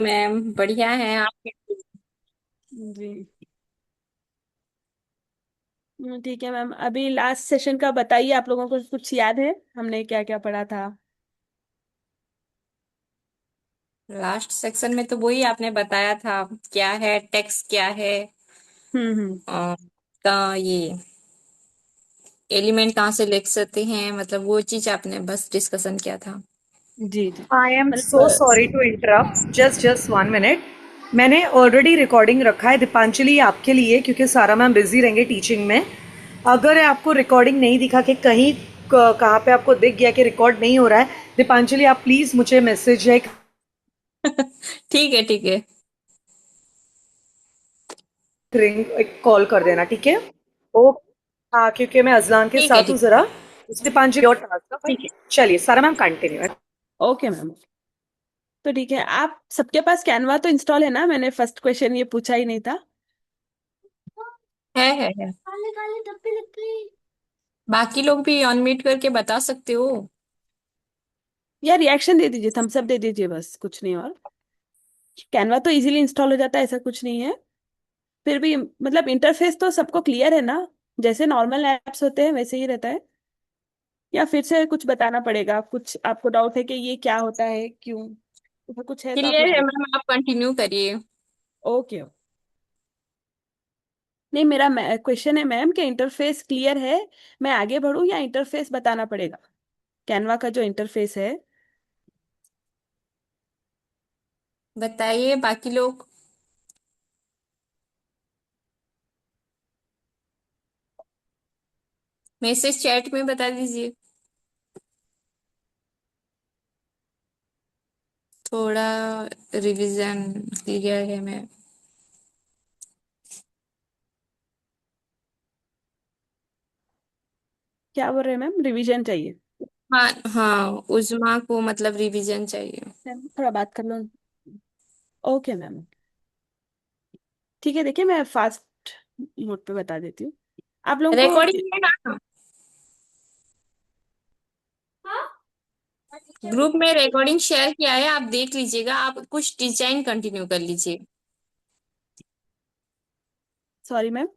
Ma'am बढ़िया है आप कैसे जी। ठीक है मैम, अभी लास्ट सेशन का बताइए, आप लोगों को कुछ याद है हमने क्या क्या पढ़ा था? हो? लास्ट सेक्शन में तो वही आपने बताया था। क्या है टेक्स्ट, क्या है हम्म। और का ये एलिमेंट कहाँ से लिख सकते हैं, मतलब वो चीज आपने बस डिस्कशन किया था। जी जी। आई एम मतलब so sorry to interrupt, just 1 minute. मैंने ऑलरेडी रिकॉर्डिंग रखा है दीपांजलि आपके लिए, क्योंकि सारा मैम बिजी रहेंगे टीचिंग में। अगर आपको रिकॉर्डिंग नहीं दिखा कि कहीं कहाँ पे आपको दिख गया कि रिकॉर्ड नहीं हो रहा है, दीपांजलि आप प्लीज मुझे मैसेज या ठीक है ठीक है। एक कॉल कर देना, ठीक है? ओ, हाँ, क्योंकि मैं अजलान के ठीक है साथ हूँ ठीक जरा। दीपांजलि और टास्क। ठीक है। चलिए सारा मैम कंटिन्यू। Okay ma'am. तो ठीक है, आप सबके पास कैनवा तो इंस्टॉल है ना? मैंने फर्स्ट क्वेश्चन ये पूछा ही नहीं था। है। काले काले धब्बे लग गए। बाकी लोग भी अनम्यूट करके बता सकते हो। या रिएक्शन दे दीजिए, थम्स अप दे दीजिए, बस कुछ नहीं। और कैनवा तो इजीली इंस्टॉल हो जाता है, ऐसा कुछ नहीं है। फिर भी मतलब इंटरफेस तो सबको क्लियर है ना? जैसे नॉर्मल एप्स होते हैं वैसे ही रहता है, या फिर से कुछ बताना पड़ेगा? कुछ आपको डाउट है कि ये क्या होता है, क्यों? तो कुछ है तो आप क्लियर लोग है बताइए। मैम, आप कंटिन्यू करिए। ओके। नहीं, मेरा क्वेश्चन है मैम कि इंटरफेस क्लियर है, मैं आगे बढ़ूं या इंटरफेस बताना पड़ेगा? कैनवा का जो इंटरफेस है। बताइए बाकी लोग। मैसेज चैट में बता दीजिए। थोड़ा रिवीजन क्लियर है मैं। क्या बोल रहे हैं मैम, रिवीजन चाहिए? हाँ हाँ, उजमा को मतलब रिवीजन चाहिए। मैम थोड़ा बात कर लो। Okay ma'am. ठीक है, देखिए मैं फास्ट मोड पे बता देती हूँ आप लोगों को। रिकॉर्डिंग है ना? ग्रुप में रिकॉर्डिंग शेयर किया है, आप देख लीजिएगा। आप कुछ डिजाइन कंटिन्यू कर लीजिए। Sorry ma'am.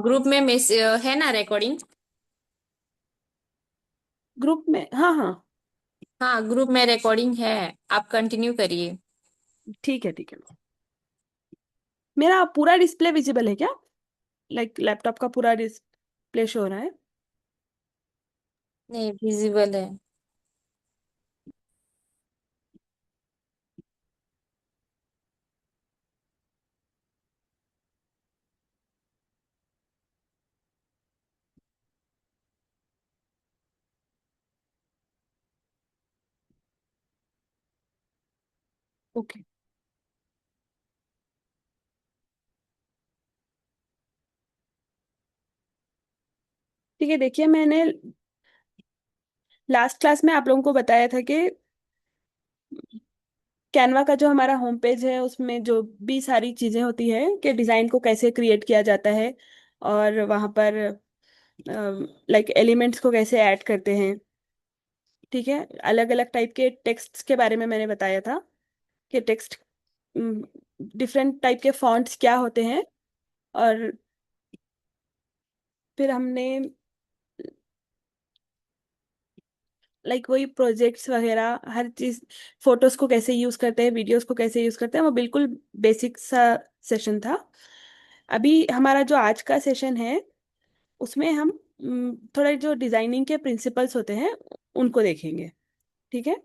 ग्रुप में है ना रिकॉर्डिंग? ग्रुप में, हाँ हाँ। हाँ, ग्रुप में रिकॉर्डिंग है। आप कंटिन्यू करिए। ठीक है ठीक है। मेरा पूरा डिस्प्ले विजिबल है क्या? लाइक लैपटॉप का पूरा डिस्प्ले शो हो रहा है? नहीं, विजिबल है। ओके। ठीक है, देखिए मैंने लास्ट क्लास में आप लोगों को बताया था कि कैनवा का जो हमारा होम पेज है उसमें जो भी सारी चीजें होती है कि डिजाइन को कैसे क्रिएट किया जाता है, और वहां पर लाइक एलिमेंट्स को कैसे ऐड करते हैं। ठीक है, अलग अलग टाइप के टेक्स्ट के बारे में मैंने बताया था कि टेक्स्ट, डिफरेंट टाइप के फॉन्ट्स क्या होते हैं। और फिर हमने लाइक वही प्रोजेक्ट्स वगैरह हर चीज, फोटोज को कैसे यूज करते हैं, वीडियोस को कैसे यूज करते हैं, वो बिल्कुल बेसिक सा सेशन था। अभी हमारा जो आज का सेशन है उसमें हम थोड़ा जो डिजाइनिंग के प्रिंसिपल्स होते हैं उनको देखेंगे। ठीक है।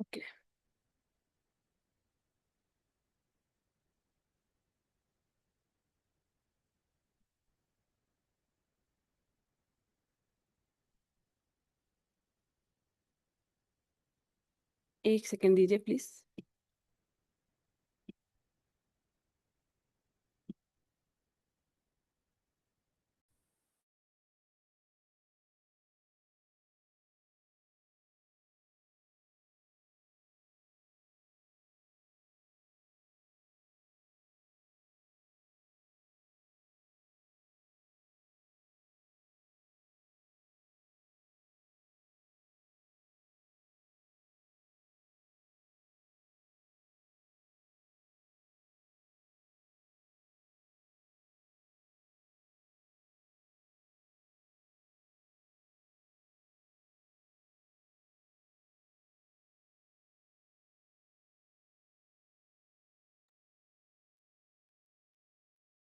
ओके। एक सेकेंड दीजिए प्लीज।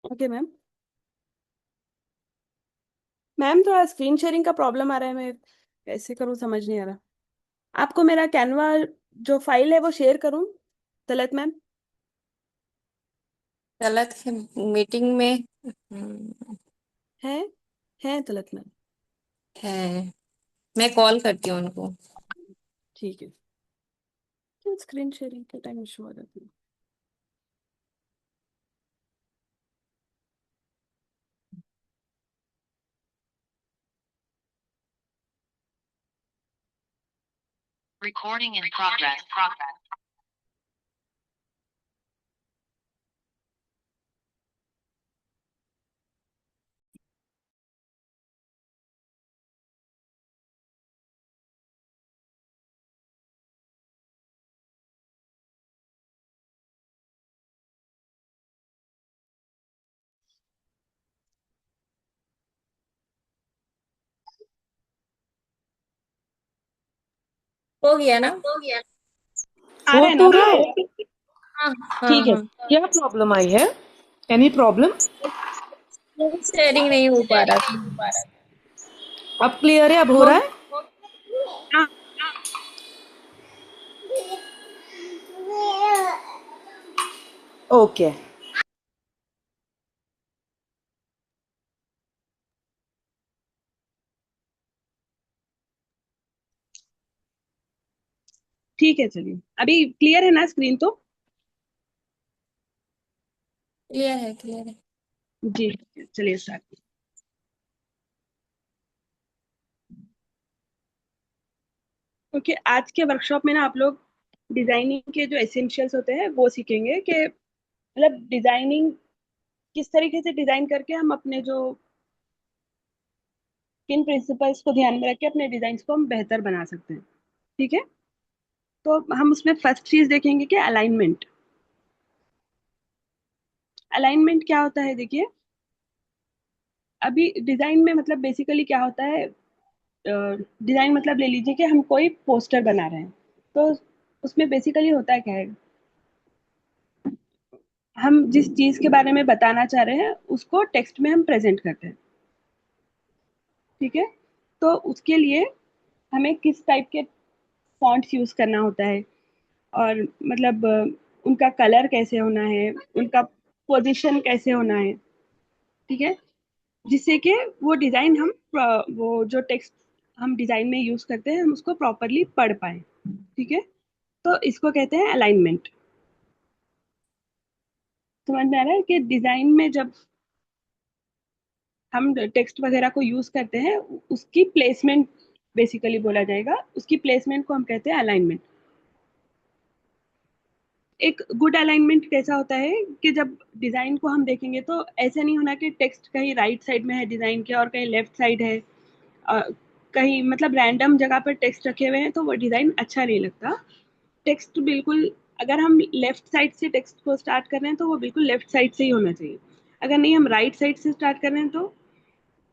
Okay ma'am. मैम थोड़ा स्क्रीन शेयरिंग का प्रॉब्लम आ रहा है, मैं कैसे करूँ समझ नहीं आ रहा। आपको मेरा कैनवा जो फाइल है वो शेयर करूँ, तलत मैम? गलत है मीटिंग में। है है तलत मैम। है। मैं कॉल करती हूँ उनको। ठीक है। क्यों स्क्रीन शेयरिंग के टाइम इशू आ जाती है? Recording in progress. हो गया ना? आ हो रहा है ना तो आपको? रहा है। हाँ हाँ ठीक है, हाँ। क्या प्रॉब्लम आई है? Any problem? शेयरिंग नहीं हो पा रहा था। अब क्लियर है, अब हो हो रहा है? हाँ। ओके। ठीक है, चलिए अभी क्लियर है ना स्क्रीन तो? क्लियर है, क्लियर है। जी। चलिए स्टार्ट। ओके, आज के वर्कशॉप में ना आप लोग डिजाइनिंग के जो एसेंशियल्स होते हैं वो सीखेंगे कि मतलब डिजाइनिंग किस तरीके से डिजाइन करके हम अपने जो किन प्रिंसिपल्स को ध्यान में रख के अपने डिजाइन को हम बेहतर बना सकते हैं। ठीक है, तो हम उसमें फर्स्ट चीज देखेंगे कि अलाइनमेंट। अलाइनमेंट क्या होता है देखिए, अभी डिजाइन में मतलब बेसिकली क्या होता है, डिजाइन मतलब ले लीजिए कि हम कोई पोस्टर बना रहे हैं, तो उसमें बेसिकली होता है क्या है, हम जिस चीज के बारे में बताना चाह रहे हैं उसको टेक्स्ट में हम प्रेजेंट करते हैं। ठीक है, तो उसके लिए हमें किस टाइप के फॉन्ट्स यूज करना होता है, और मतलब उनका कलर कैसे होना है, उनका पोजीशन कैसे होना है। ठीक है, जिससे कि वो डिजाइन हम वो जो टेक्स्ट हम डिजाइन में यूज करते हैं हम उसको प्रॉपरली पढ़ पाए। ठीक है, तो इसको कहते हैं अलाइनमेंट। समझ में आ रहा है कि डिजाइन में जब हम टेक्स्ट वगैरह को यूज करते हैं उसकी प्लेसमेंट बेसिकली बोला जाएगा, उसकी प्लेसमेंट को हम कहते हैं अलाइनमेंट। एक गुड अलाइनमेंट कैसा होता है कि जब डिजाइन को हम देखेंगे तो ऐसा नहीं होना कि टेक्स्ट कहीं राइट साइड में है डिजाइन के और कहीं लेफ्ट साइड है, कहीं मतलब रैंडम जगह पर टेक्स्ट रखे हुए हैं तो वो डिजाइन अच्छा नहीं लगता। टेक्स्ट बिल्कुल, अगर हम लेफ्ट साइड से टेक्स्ट को स्टार्ट कर रहे हैं तो वो बिल्कुल लेफ्ट साइड से ही होना चाहिए। अगर नहीं हम राइट साइड से स्टार्ट कर रहे हैं तो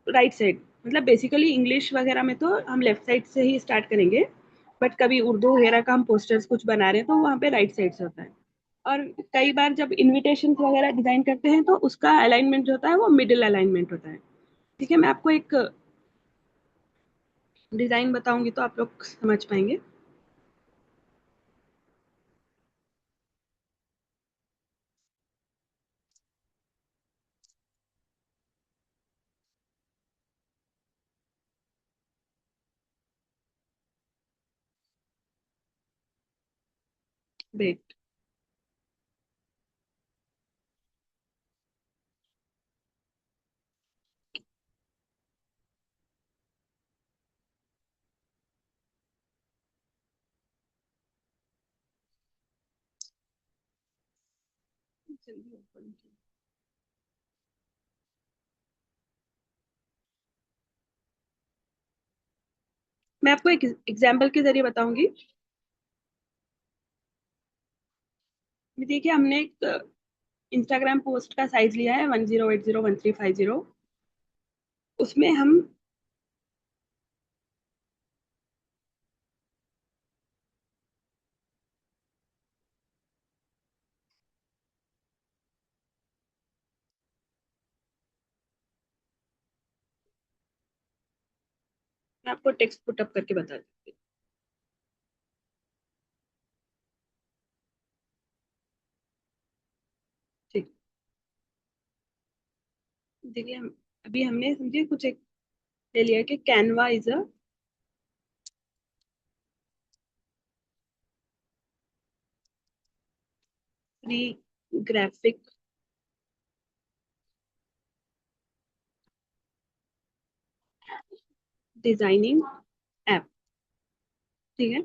राइट साइड, मतलब बेसिकली इंग्लिश वगैरह में तो हम लेफ्ट साइड से ही स्टार्ट करेंगे, बट कभी उर्दू वगैरह का हम पोस्टर्स कुछ बना रहे हैं तो वहाँ पे राइट साइड से होता है। और कई बार जब इनविटेशन वगैरह डिजाइन करते हैं तो उसका अलाइनमेंट जो होता है वो मिडिल अलाइनमेंट होता है। ठीक है, मैं आपको एक डिजाइन बताऊंगी तो आप लोग समझ पाएंगे। वेट। मैं आपको एक एग्जाम्पल के जरिए बताऊंगी। देखिए, हमने एक इंस्टाग्राम पोस्ट का साइज लिया है 1080 1350। उसमें हम मैं आपको टेक्स्ट पुटअप करके बता देती हूँ। ठीक, देखिए हम अभी हमने समझिए कुछ एक ले लिया कि Canva is a free graphic designing app. ठीक है,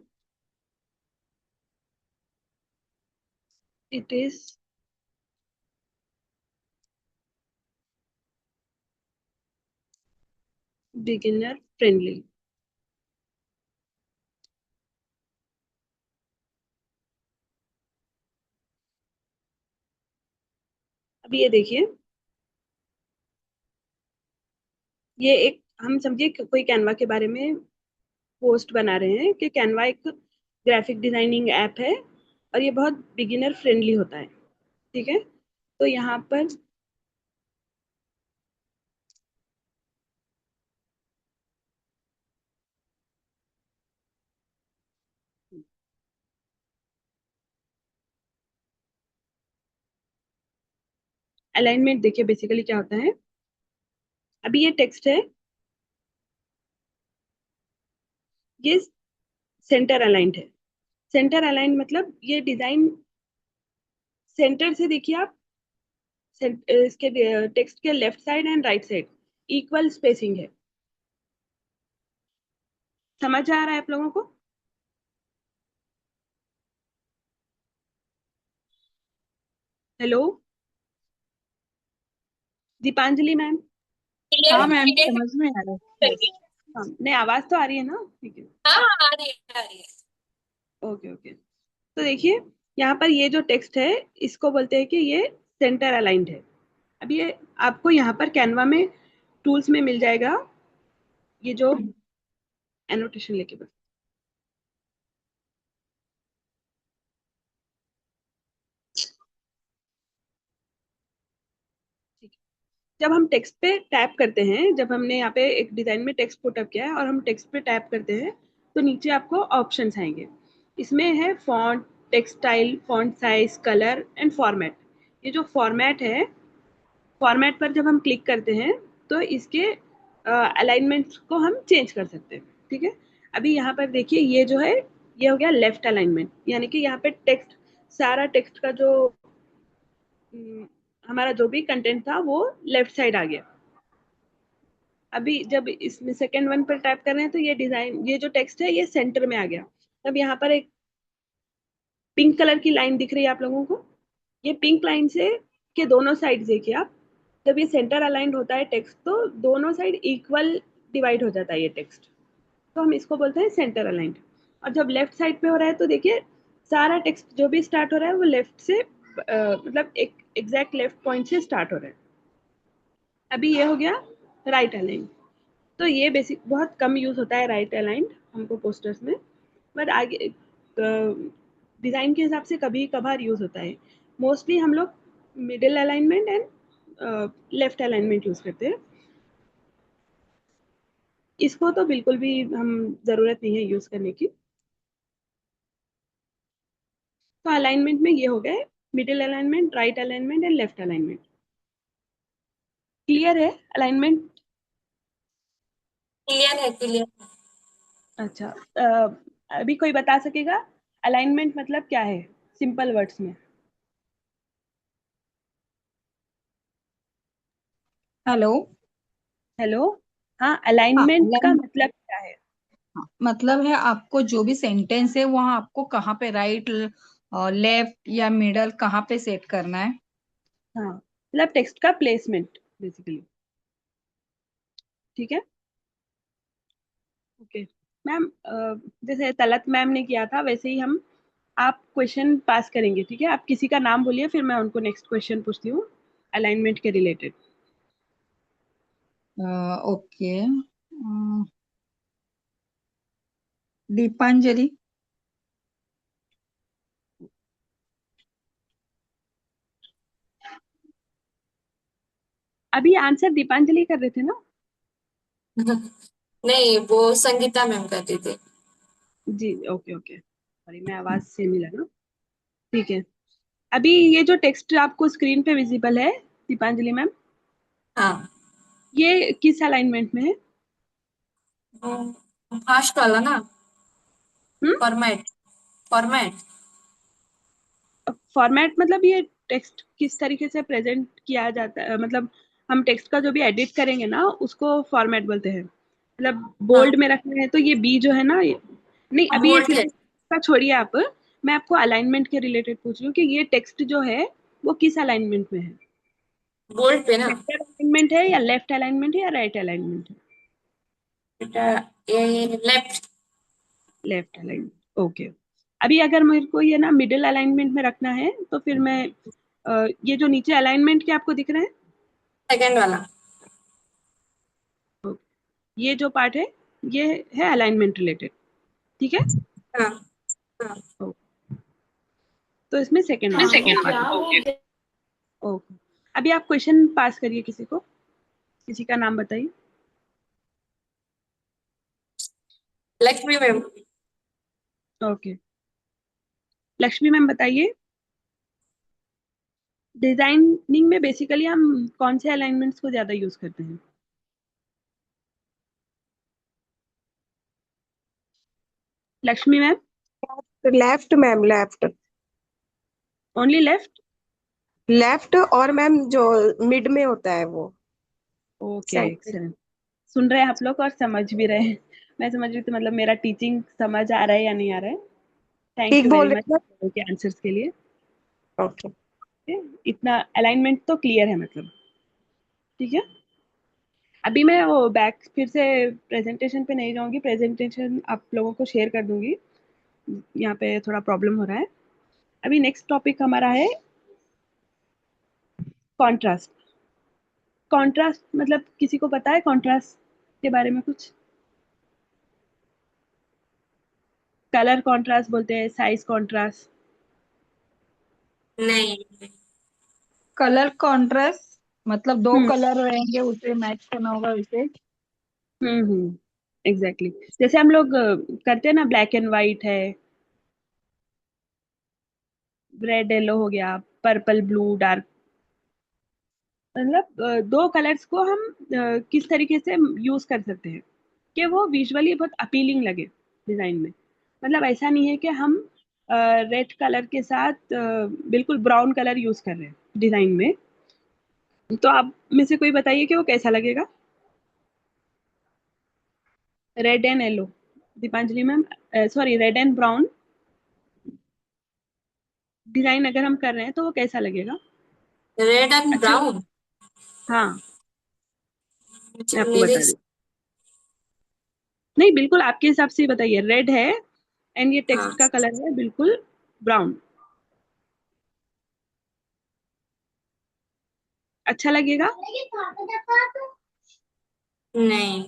इट इज बिगिनर फ्रेंडली। अभी ये देखिए, ये एक हम समझिए कि कोई कैनवा के बारे में पोस्ट बना रहे हैं कि कैनवा एक ग्राफिक डिजाइनिंग ऐप है और ये बहुत बिगिनर फ्रेंडली होता है। ठीक है, तो यहाँ पर अलाइनमेंट देखिए बेसिकली क्या होता है। अभी ये टेक्स्ट है, ये सेंटर अलाइंड है। सेंटर अलाइंड मतलब ये डिजाइन सेंटर से देखिए आप, इसके टेक्स्ट के left side and right side equal spacing है। समझ आ रहा है आप लोगों को? Hello, Deepanjali ma'am. क्लियर हाँ मैम, क्लियर समझ में आ रहा है। यस, हाँ नहीं आवाज तो आ रही है ना? ठीक है, हाँ आ रही है, आ रही है। Okay okay. तो देखिए यहाँ पर ये जो टेक्स्ट है इसको बोलते हैं कि ये सेंटर अलाइंड है। अब ये आपको यहाँ पर कैनवा में टूल्स में मिल जाएगा, ये जो एनोटेशन लेके बस। ठीक है। जब हम टेक्स्ट पे टैप करते हैं, जब हमने यहाँ पे एक डिजाइन में टेक्स्ट पुटअप किया है और हम टेक्स्ट पे टैप करते हैं तो नीचे आपको ऑप्शंस आएंगे। इसमें है font, text style, font size, colour and format. ये जो फॉर्मेट है, फॉर्मेट पर जब हम क्लिक करते हैं तो इसके अलाइनमेंट्स को हम चेंज कर सकते हैं। ठीक है, अभी यहाँ पर देखिए ये जो है ये हो गया लेफ्ट अलाइनमेंट, यानी कि यहाँ पे टेक्स्ट, सारा टेक्स्ट का जो हमारा जो भी कंटेंट था वो लेफ्ट साइड आ गया। अभी जब इसमें सेकेंड वन पर टाइप कर रहे हैं तो ये डिजाइन, ये जो टेक्स्ट है ये सेंटर में आ गया। तब यहाँ पर एक पिंक कलर की लाइन दिख रही है आप लोगों को। ये पिंक लाइन से के दोनों साइड देखिए आप, जब ये सेंटर अलाइंड होता है टेक्स्ट तो दोनों साइड इक्वल डिवाइड हो जाता है ये टेक्स्ट, तो हम इसको बोलते हैं सेंटर अलाइंड। और जब लेफ्ट साइड पे हो रहा है तो देखिए सारा टेक्स्ट जो भी स्टार्ट हो रहा है वो लेफ्ट से मतलब एक एग्जैक्ट लेफ्ट पॉइंट से स्टार्ट हो रहा है। अभी ये हो गया राइट अलाइन। तो ये बेसिक बहुत कम यूज होता है राइट अलाइंड हमको पोस्टर्स में, बट आगे डिजाइन के हिसाब से कभी कभार यूज होता है। मोस्टली हम लोग middle alignment and left alignment use करते हैं। इसको तो बिल्कुल भी हम जरूरत नहीं है यूज करने की। तो अलाइनमेंट में ये हो गए middle alignment, right alignment and left alignment. Clear है अलाइनमेंट? क्लियर है, क्लियर। अच्छा, अभी कोई बता सकेगा अलाइनमेंट मतलब क्या है सिंपल वर्ड्स में? हेलो। हेलो, हाँ हाँ, अलाइनमेंट का लाइन। मतलब क्या है? हाँ, मतलब है आपको जो भी सेंटेंस है वहाँ आपको कहाँ पे राइट और लेफ्ट या मिडल कहाँ पे सेट करना है। हाँ मतलब टेक्स्ट का प्लेसमेंट बेसिकली। ठीक है, ओके मैम। जैसे तलत मैम ने किया था वैसे ही हम आप क्वेश्चन पास करेंगे। ठीक है, आप किसी का नाम बोलिए फिर मैं उनको नेक्स्ट क्वेश्चन पूछती हूँ अलाइनमेंट के रिलेटेड। ओके। दीपांजलि। अभी आंसर दीपांजलि कर रहे थे ना? नहीं, वो संगीता मैम करती थी। जी, ओके ओके, सॉरी, मैं आवाज से मिला ना। ठीक है। अभी ये जो टेक्स्ट आपको स्क्रीन पे विजिबल है, दीपांजलि मैम, हाँ। ये किस अलाइनमेंट में है? फास्ट वाला ना। हम्म। फॉर्मेट। फॉर्मेट। फॉर्मेट मतलब ये टेक्स्ट किस तरीके से प्रेजेंट किया जाता है, मतलब हम टेक्स्ट का जो भी एडिट करेंगे ना उसको फॉर्मेट बोलते हैं। मतलब हाँ, बोल्ड में रखना है तो ये बी जो है ना नहीं, अभी ये बोल्ट है। फिलहाल का छोड़िए आप। मैं आपको अलाइनमेंट के रिलेटेड पूछ रही हूँ कि ये टेक्स्ट जो है वो किस अलाइनमेंट में है? बोल्ट पे ना। सेंटर अलाइनमेंट है या लेफ्ट अलाइनमेंट है या राइट अलाइनमेंट है? बेटा, ये लेफ्ट। Left alignment, okay. अभी अगर मेरे को ये ना मिडिल अलाइनमेंट में रखना है तो फिर मैं ये जो नीचे अलाइनमेंट के आपको दिख रहे सेकंड वाला। हैं, ये जो पार्ट है ये है अलाइनमेंट रिलेटेड, ठीक है। हाँ। हाँ। ओ, तो इसमें सेकेंड हाँ, वाला, सेकंड ओके वाला ओके। ओके। अभी आप क्वेश्चन पास करिए किसी को, किसी का नाम बताइए। Lakshmi ma'am. Okay, Lakshmi ma'am बताइए। डिजाइनिंग में बेसिकली हम कौन से अलाइनमेंट्स को ज्यादा यूज करते हैं? Lakshmi ma'am. Left ma'am, left. Only left? Left और मैम जो मिड में होता है वो ओके, सेंटर। एक्सेलेंट। सुन रहे हैं आप लोग और समझ भी रहे हैं। मैं समझ रही थी, मतलब मेरा टीचिंग समझ आ रहा है या नहीं आ रहा है। थैंक ठीक यू वेरी बोल मच रहे के आंसर्स के लिए। हैं। ओके। इतना अलाइनमेंट तो क्लियर है मतलब, ठीक है। अभी मैं वो बैक फिर से प्रेजेंटेशन पे नहीं जाऊंगी, प्रेजेंटेशन आप लोगों को शेयर कर दूंगी। यहाँ पे थोड़ा प्रॉब्लम हो रहा है। अभी नेक्स्ट टॉपिक हमारा है कॉन्ट्रास्ट। कॉन्ट्रास्ट मतलब किसी को पता है कॉन्ट्रास्ट के बारे में कुछ? कलर कॉन्ट्रास्ट बोलते हैं, साइज कॉन्ट्रास्ट। नहीं। कलर कॉन्ट्रास्ट मतलब दो हम्म कलर रहेंगे, उसे मैच करना होगा उसे। एग्जैक्टली जैसे हम लोग करते हैं ना, ब्लैक एंड वाइट है, रेड येलो हो गया, पर्पल ब्लू डार्क, मतलब दो कलर्स को हम किस तरीके से यूज कर सकते हैं कि वो विजुअली बहुत अपीलिंग लगे डिजाइन में। मतलब ऐसा नहीं है कि हम रेड कलर के साथ बिल्कुल ब्राउन कलर यूज कर रहे हैं डिजाइन में। तो आप में से कोई बताइए कि वो कैसा लगेगा, red and yellow. Deepanjali ma'am, sorry, red and brown design अगर हम कर रहे हैं तो वो कैसा लगेगा? रेड एंड अच्छा लगे? ब्राउन। हाँ, मुझे मैं आपको मेरे। बता दी। नहीं, बिल्कुल आपके हिसाब से ही बताइए। रेड है एंड ये टेक्स्ट हाँ। का कलर है बिल्कुल ब्राउन, अच्छा लगेगा? नहीं।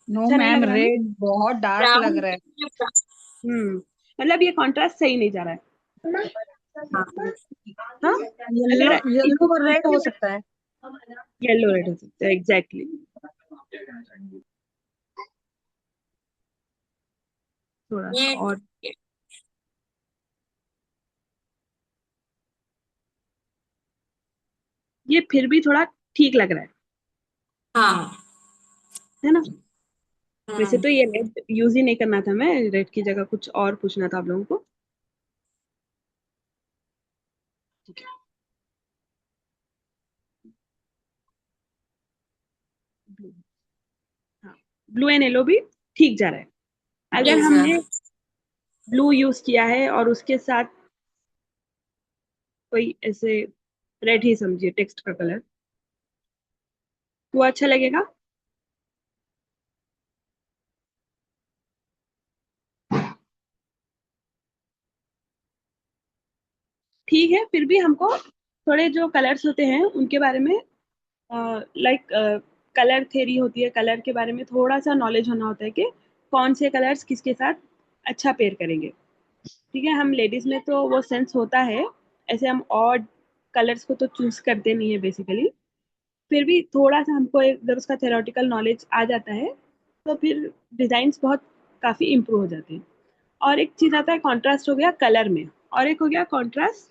नो अच्छा नहीं लग मैम, रहा ना? रेड बहुत डार्क लग ब्राउन। रहा है। हम्म मतलब ये कॉन्ट्रास्ट सही नहीं जा रहा है। हाँ। हाँ, येलो, अगर येलो और रेड हो सकता है। येलो रेड हो सकता है, एग्जैक्टली। थोड़ा सा ये। और, ये फिर भी थोड़ा ठीक लग रहा हाँ। है ना? वैसे हम्म। तो ये रेड यूज ही नहीं करना था, मैं रेड की जगह कुछ और पूछना था आप लोगों को। ठीक है, ब्लू। हाँ, ब्लू एंड येलो भी ठीक जा रहा है। अगर हमने एग्जैक्ट। ब्लू यूज किया है और उसके साथ कोई ऐसे रेड ही समझिए टेक्स्ट का कलर, वो अच्छा लगेगा? ठीक है, फिर भी हमको थोड़े जो कलर्स होते हैं उनके बारे में, लाइक कलर थ्योरी होती है, कलर के बारे में थोड़ा सा नॉलेज होना होता है कि कौन से कलर्स किसके साथ अच्छा पेयर करेंगे। ठीक है, हम लेडीज में तो वो सेंस होता है, ऐसे हम ऑड कलर्स को तो चूज करते नहीं है बेसिकली। फिर भी थोड़ा सा हमको अगर उसका थ्योरेटिकल नॉलेज आ जाता है तो फिर डिजाइन बहुत काफी इम्प्रूव हो जाते हैं। और एक चीज आता है कॉन्ट्रास्ट हो गया कलर में, और एक हो गया कॉन्ट्रास्ट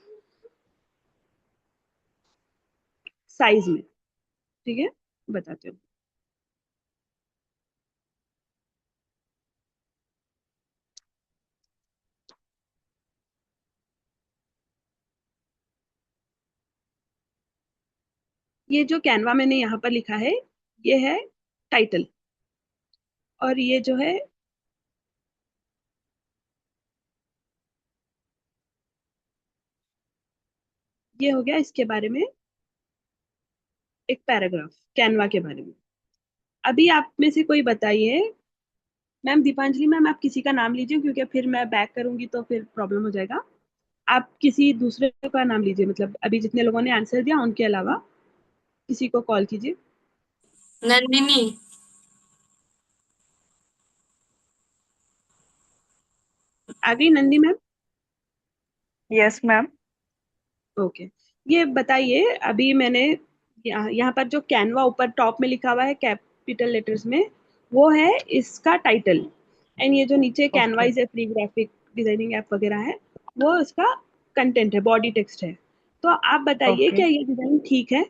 साइज में। ठीक है, बताते हो। ये जो कैनवा मैंने यहाँ पर लिखा है, ये है टाइटल, और ये जो है ये हो गया इसके बारे में एक पैराग्राफ कैनवा के बारे में। अभी आप में से कोई बताइए। मैम दीपांजलि मैम, आप किसी का नाम लीजिए, क्योंकि फिर मैं बैक करूंगी तो फिर प्रॉब्लम हो जाएगा। आप किसी दूसरे का नाम लीजिए, मतलब अभी जितने लोगों ने आंसर दिया उनके अलावा किसी को कॉल कीजिए। नंदिनी। आ गई Nandi ma'am? Yes ma'am. Okay. ये बताइए, अभी मैंने यहाँ पर जो कैनवा ऊपर टॉप में लिखा हुआ है कैपिटल लेटर्स में, वो है इसका टाइटल। एंड ये जो नीचे Canva okay. Is a free graphic designing app वगैरह है, वो इसका कंटेंट है, बॉडी टेक्स्ट है। तो आप बताइए ओके। क्या ये डिजाइन ठीक है?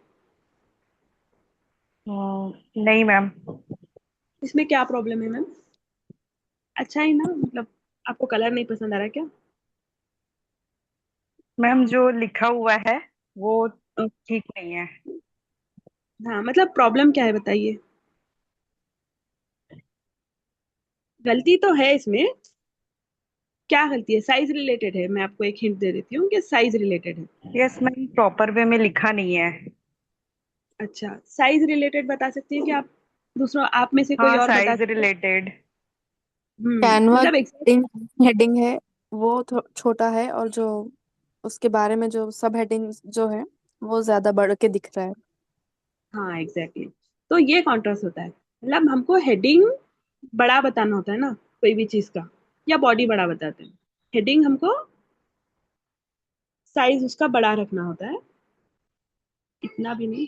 नहीं मैम। इसमें क्या प्रॉब्लम है मैम? अच्छा है ना, मतलब आपको कलर नहीं पसंद आ रहा क्या? मैम जो लिखा हुआ है वो अ, ठीक नहीं है। हाँ, मतलब प्रॉब्लम क्या है बताइए। गलती तो है इसमें, क्या गलती है? साइज रिलेटेड है, मैं आपको एक हिंट दे देती हूँ कि साइज रिलेटेड है। यस मैम, प्रॉपर वे में लिखा नहीं है। अच्छा, साइज रिलेटेड बता सकती हैं कि आप दूसरों आप में से कोई हाँ, और बता साइज सकते हैं? रिलेटेड। कैनवा मतलब एग्जैक्ट। हेडिंग है वो छोटा है, और जो उसके बारे में जो सब हेडिंग जो है वो ज्यादा बढ़ के दिख रहा है। हाँ एग्जैक्टली तो ये कॉन्ट्रास्ट होता है, मतलब हमको हेडिंग बड़ा बताना होता है ना कोई भी चीज का, या बॉडी बड़ा बताते हैं। हेडिंग हमको साइज उसका बड़ा रखना होता है, इतना भी नहीं।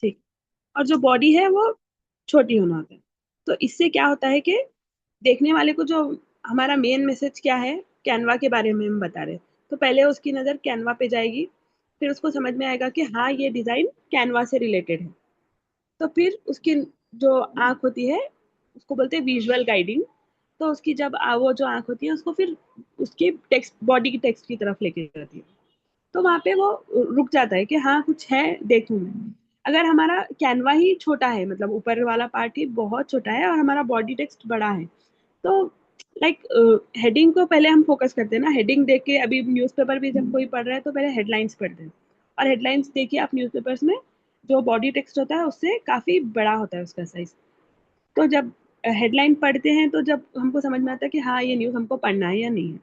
ठीक। और जो बॉडी है वो छोटी होना होता है। तो इससे क्या होता है कि देखने वाले को जो हमारा मेन मैसेज क्या है कैनवा के बारे में हम बता रहे हैं, तो पहले उसकी नज़र कैनवा पे जाएगी, फिर उसको समझ में आएगा कि हाँ ये डिज़ाइन कैनवा से रिलेटेड है। तो फिर उसकी जो आँख होती है उसको बोलते हैं विजुअल गाइडिंग। तो उसकी जब वो जो आँख होती है उसको फिर उसकी टेक्स्ट बॉडी की टेक्स्ट की तरफ लेके जाती है। तो वहां पे वो रुक जाता है कि हाँ कुछ है, देखूं मैं। अगर हमारा कैनवा ही छोटा है, मतलब ऊपर वाला पार्ट ही बहुत छोटा है और हमारा बॉडी टेक्स्ट बड़ा है, तो लाइक हेडिंग को पहले हम फोकस करते हैं ना। हेडिंग देख के अभी न्यूज़पेपर भी जब कोई पढ़ रहा है तो पहले हेडलाइंस पढ़ते हैं, और हेडलाइंस देखिए आप न्यूज़पेपर्स में, जो बॉडी टेक्स्ट होता है उससे काफी बड़ा होता है उसका साइज। तो जब हेडलाइन पढ़ते हैं तो जब हमको समझ में आता है कि हाँ ये न्यूज़ हमको पढ़ना है या नहीं है,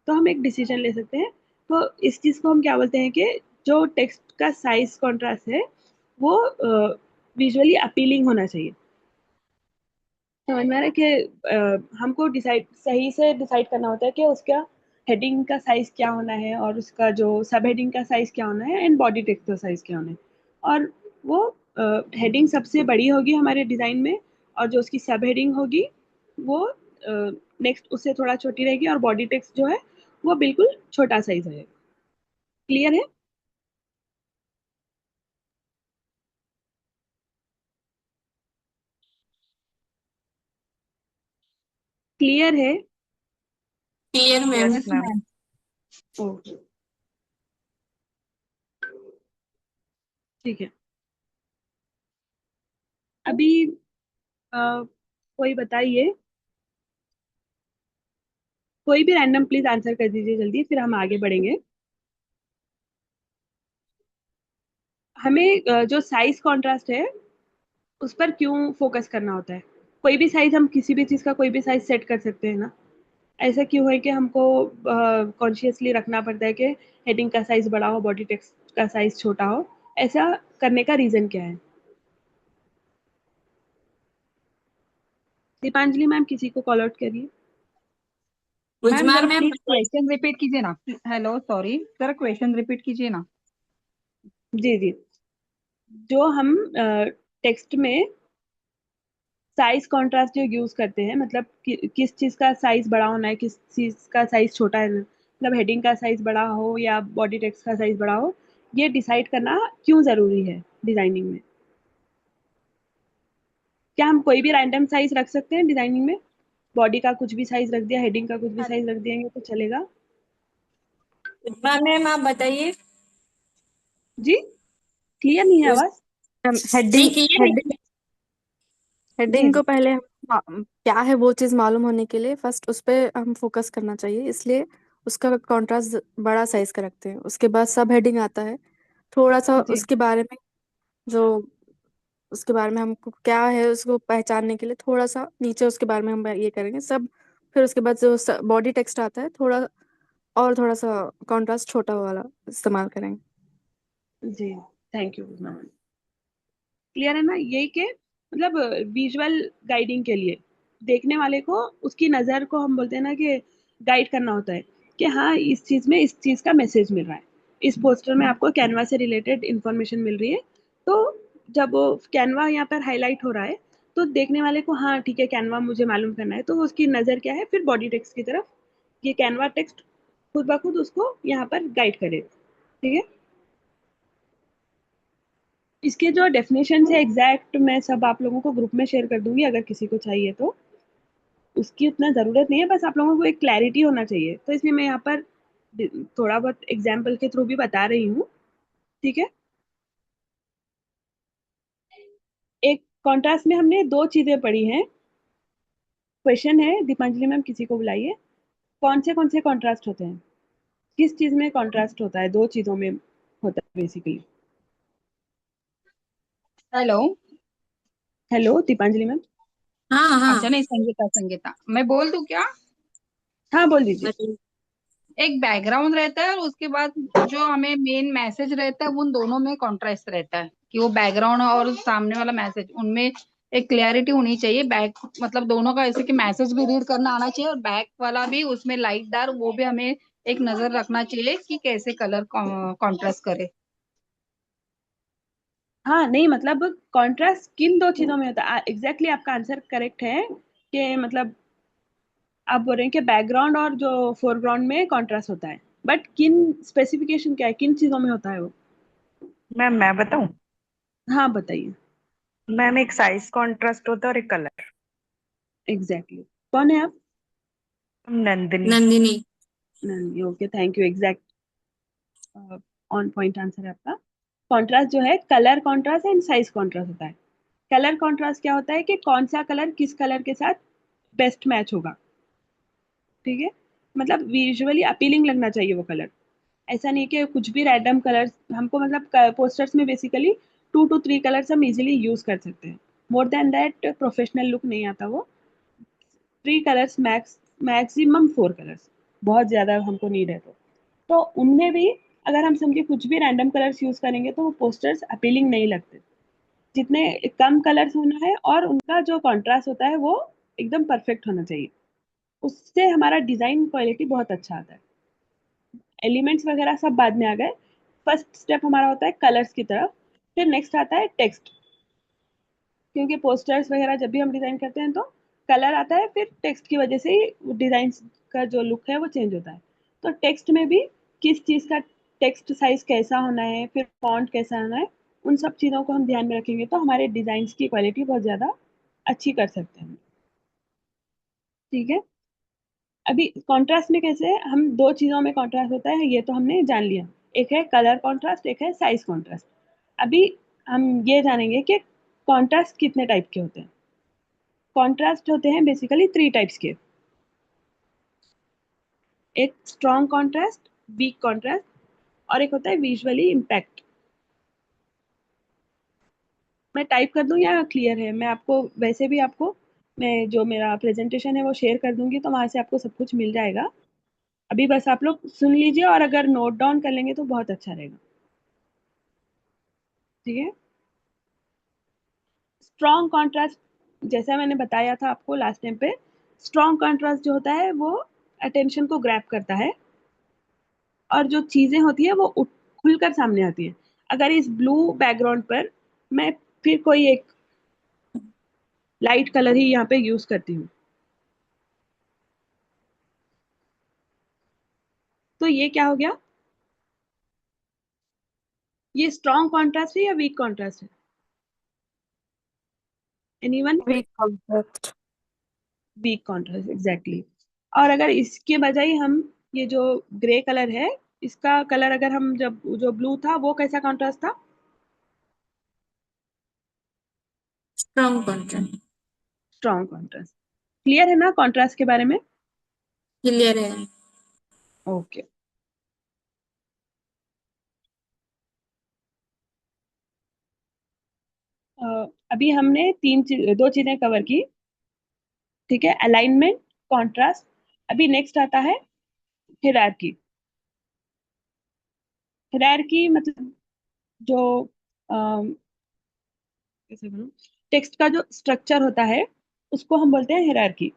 तो हम एक डिसीजन ले सकते हैं। तो इस चीज़ को हम क्या बोलते हैं कि जो टेक्स्ट का साइज कॉन्ट्रास्ट है वो विजुअली अपीलिंग होना चाहिए। समझ में आ रहा है कि हमको डिसाइड सही से डिसाइड करना होता है कि उसका हेडिंग का साइज क्या होना है, और उसका जो सब हेडिंग का साइज क्या होना है, एंड बॉडी टेक्स्ट का साइज क्या होना है। और वो हेडिंग सबसे बड़ी होगी हमारे डिज़ाइन में, और जो उसकी सब हेडिंग होगी वो नेक्स्ट उससे थोड़ा छोटी रहेगी, और बॉडी टेक्स्ट जो है वो बिल्कुल छोटा साइज है। क्लियर है? क्लियर है? Clear ma'am. Yes yes ma'am. Ma'am. Okay, ठीक है। अभी कोई बताइए, कोई भी रैंडम प्लीज आंसर कर दीजिए जल्दी, फिर हम आगे बढ़ेंगे। हमें जो साइज कॉन्ट्रास्ट है उस पर क्यों फोकस करना होता है? कोई भी साइज, हम किसी भी चीज का कोई भी साइज सेट कर सकते हैं ना। ऐसा क्यों है कि हमको कॉन्शियसली रखना पड़ता है कि हेडिंग का साइज बड़ा हो, बॉडी टेक्स्ट का साइज छोटा हो? ऐसा करने का रीजन क्या है? दीपांजलि मैम, किसी को कॉल आउट करिए। मैम उजमा जरा मैम। प्लीज क्वेश्चन रिपीट कीजिए ना। हेलो सॉरी, जरा क्वेश्चन रिपीट कीजिए ना। जी जी। जो हम टेक्स्ट में साइज कॉन्ट्रास्ट जो यूज करते हैं, मतलब किस चीज का साइज बड़ा होना है, किस चीज का साइज छोटा है, मतलब हेडिंग का साइज बड़ा हो या बॉडी टेक्स्ट का साइज बड़ा हो, ये डिसाइड करना क्यों जरूरी है डिजाइनिंग में? क्या हम कोई भी रैंडम साइज रख सकते हैं डिजाइनिंग में? बॉडी का कुछ भी साइज रख दिया, हेडिंग का कुछ भी साइज रख दिएंगे तो चलेगा? मैम आप बताइए। जी, क्लियर नहीं है उस आवाज? नहीं हेडिंग किए हेडिंग नहीं। जी हेडिंग को जी। पहले क्या है वो चीज़ मालूम होने के लिए फर्स्ट उस पे हम फोकस करना चाहिए, इसलिए उसका कॉन्ट्रास्ट बड़ा साइज का रखते हैं। उसके बाद सब हेडिंग आता है, थोड़ा सा जी जो उसके बारे में हमको क्या है उसको पहचानने के लिए थोड़ा सा नीचे उसके बारे में हम ये करेंगे सब। फिर उसके बाद जो बॉडी टेक्स्ट आता है थोड़ा सा कॉन्ट्रास्ट छोटा वाला इस्तेमाल करेंगे। जी, थैंक यू मैम। क्लियर है ना? यही के मतलब विजुअल गाइडिंग के लिए देखने वाले को, उसकी नज़र को हम बोलते हैं ना कि गाइड करना होता है कि हाँ इस चीज़ में इस चीज़ का मैसेज मिल रहा है, इस पोस्टर में आपको कैनवा से रिलेटेड इंफॉर्मेशन मिल रही है। तो जब वो कैनवा यहाँ पर हाईलाइट हो रहा है तो देखने वाले को हाँ ठीक है कैनवा मुझे मालूम करना है, तो उसकी नज़र क्या है फिर बॉडी टेक्स्ट की तरफ, ये कैनवा टेक्स्ट खुद ब खुद उसको यहाँ पर गाइड करेगा। ठीक है, इसके जो डेफिनेशन है एग्जैक्ट मैं सब आप लोगों को ग्रुप में शेयर कर दूंगी अगर किसी को चाहिए तो। उसकी उतना ज़रूरत नहीं है, बस आप लोगों को एक क्लैरिटी होना चाहिए, तो इसलिए मैं यहाँ पर थोड़ा बहुत एग्जाम्पल के थ्रू भी बता रही हूँ। ठीक है, एक कॉन्ट्रास्ट में हमने दो चीज़ें पढ़ी हैं। क्वेश्चन है दीपांजलि मैम, किसी को बुलाइए। कौन से कॉन्ट्रास्ट होते हैं? किस चीज़ में कॉन्ट्रास्ट होता है? दो चीज़ों में होता है basically. Hello. Hello Deepanjali ma'am. हाँ अच्छा, हाँ। नहीं, संगीता संगीता, मैं बोल दूं क्या? हाँ बोल दीजिए। बताइए। एक बैकग्राउंड रहता है और उसके बाद जो हमें मेन मैसेज रहता है उन दोनों में कॉन्ट्रास्ट रहता है, कि वो बैकग्राउंड और सामने वाला मैसेज उनमें एक क्लैरिटी होनी चाहिए। बैक मतलब दोनों का, ऐसे कि मैसेज भी रीड करना आना चाहिए और बैक वाला भी उसमें लाइटदार, वो भी हमें एक नजर रखना चाहिए कि कैसे कलर कॉन्ट्रास्ट करे। हाँ नहीं, मतलब कॉन्ट्रास्ट किन दो चीजों में होता है? एग्जैक्टली आपका आंसर करेक्ट है कि मतलब आप बोल रहे हैं कि बैकग्राउंड और जो फोरग्राउंड में कॉन्ट्रास्ट होता है, बट किन स्पेसिफिकेशन क्या है, किन चीजों में होता है वो? मैम मैं बताऊं? हाँ बताइए। मैम एक साइज कॉन्ट्रास्ट होता है और एक कलर। एग्जैक्टली कौन है आप? नंदिनी। नंदिनी। नहीं, okay thank you, exact on point answer है आपका। कॉन्ट्रास्ट जो है colour contrast and size contrast होता है। कलर कॉन्ट्रास्ट क्या होता है कि कौन सा कलर किस कलर के साथ बेस्ट मैच होगा। ठीक है, मतलब विजुअली अपीलिंग लगना चाहिए वो कलर। ऐसा नहीं कि कुछ भी रैंडम कलर्स हमको, मतलब पोस्टर्स में बेसिकली 2 to 3 कलर्स हम इजीली यूज कर सकते हैं। More than that professional look नहीं आता वो। 3 कलर्स मैक्स, मैक्सिमम 4 कलर्स, बहुत ज्यादा हमको नीड है तो उनमें भी अगर हम समझे कुछ भी रैंडम कलर्स यूज करेंगे तो वो पोस्टर्स अपीलिंग नहीं लगते। जितने कम कलर्स होना है और उनका जो कॉन्ट्रास्ट होता है वो एकदम परफेक्ट होना चाहिए, उससे हमारा डिजाइन क्वालिटी बहुत अच्छा आता है। एलिमेंट्स वगैरह सब बाद में आ गए। फर्स्ट स्टेप हमारा होता है कलर्स की तरफ, फिर नेक्स्ट आता है टेक्स्ट। क्योंकि पोस्टर्स वगैरह जब भी हम डिजाइन करते हैं तो कलर आता है, फिर टेक्स्ट की वजह से ही डिजाइन का जो लुक है वो चेंज होता है। तो टेक्स्ट में भी किस चीज़ का टेक्स्ट साइज कैसा होना है, फिर फॉन्ट कैसा होना है, उन सब चीज़ों को हम ध्यान में रखेंगे तो हमारे डिजाइन की क्वालिटी बहुत ज़्यादा अच्छी कर सकते हैं। ठीक है, अभी कॉन्ट्रास्ट में कैसे है, हम दो चीजों में कॉन्ट्रास्ट होता है ये तो हमने जान लिया। एक है कलर कॉन्ट्रास्ट, एक है साइज कॉन्ट्रास्ट। अभी हम ये जानेंगे कि कॉन्ट्रास्ट कितने टाइप के होते हैं। कॉन्ट्रास्ट होते हैं बेसिकली 3 टाइप्स के। एक स्ट्रॉन्ग कॉन्ट्रास्ट, वीक कॉन्ट्रास्ट, और एक होता है विजुअली इम्पैक्ट। मैं टाइप कर दूं या क्लियर है? मैं आपको वैसे भी आपको, मैं जो मेरा प्रेजेंटेशन है वो शेयर कर दूंगी तो वहां से आपको सब कुछ मिल जाएगा। अभी बस आप लोग सुन लीजिए और अगर नोट डाउन कर लेंगे तो बहुत अच्छा रहेगा। ठीक है, स्ट्रॉन्ग कॉन्ट्रास्ट, जैसा मैंने बताया था आपको लास्ट टाइम पे, स्ट्रॉन्ग कॉन्ट्रास्ट जो होता है वो अटेंशन को ग्रैब करता है और जो चीजें होती है वो खुलकर सामने आती है। अगर इस ब्लू बैकग्राउंड पर मैं फिर कोई एक लाइट कलर ही यहाँ पे यूज करती हूँ। तो ये क्या हो गया, ये स्ट्रॉन्ग कॉन्ट्रास्ट है या वीक कॉन्ट्रास्ट है? Anyone? Weak contrast. Weak contrast, exactly. और अगर इसके बजाय हम ये जो ग्रे कलर है, इसका कलर अगर हम, जब जो ब्लू था वो कैसा कॉन्ट्रास्ट था? Strong content. Strong contrast. Clear है ना कॉन्ट्रास्ट के बारे में? क्लियर है। ओके। अभी हमने दो चीजें कवर की, ठीक है, अलाइनमेंट, कॉन्ट्रास्ट। अभी नेक्स्ट आता है हिरार्की। हिरार्की मतलब जो कैसे बोलूं, टेक्स्ट का जो स्ट्रक्चर होता है उसको हम बोलते हैं हिरार्की।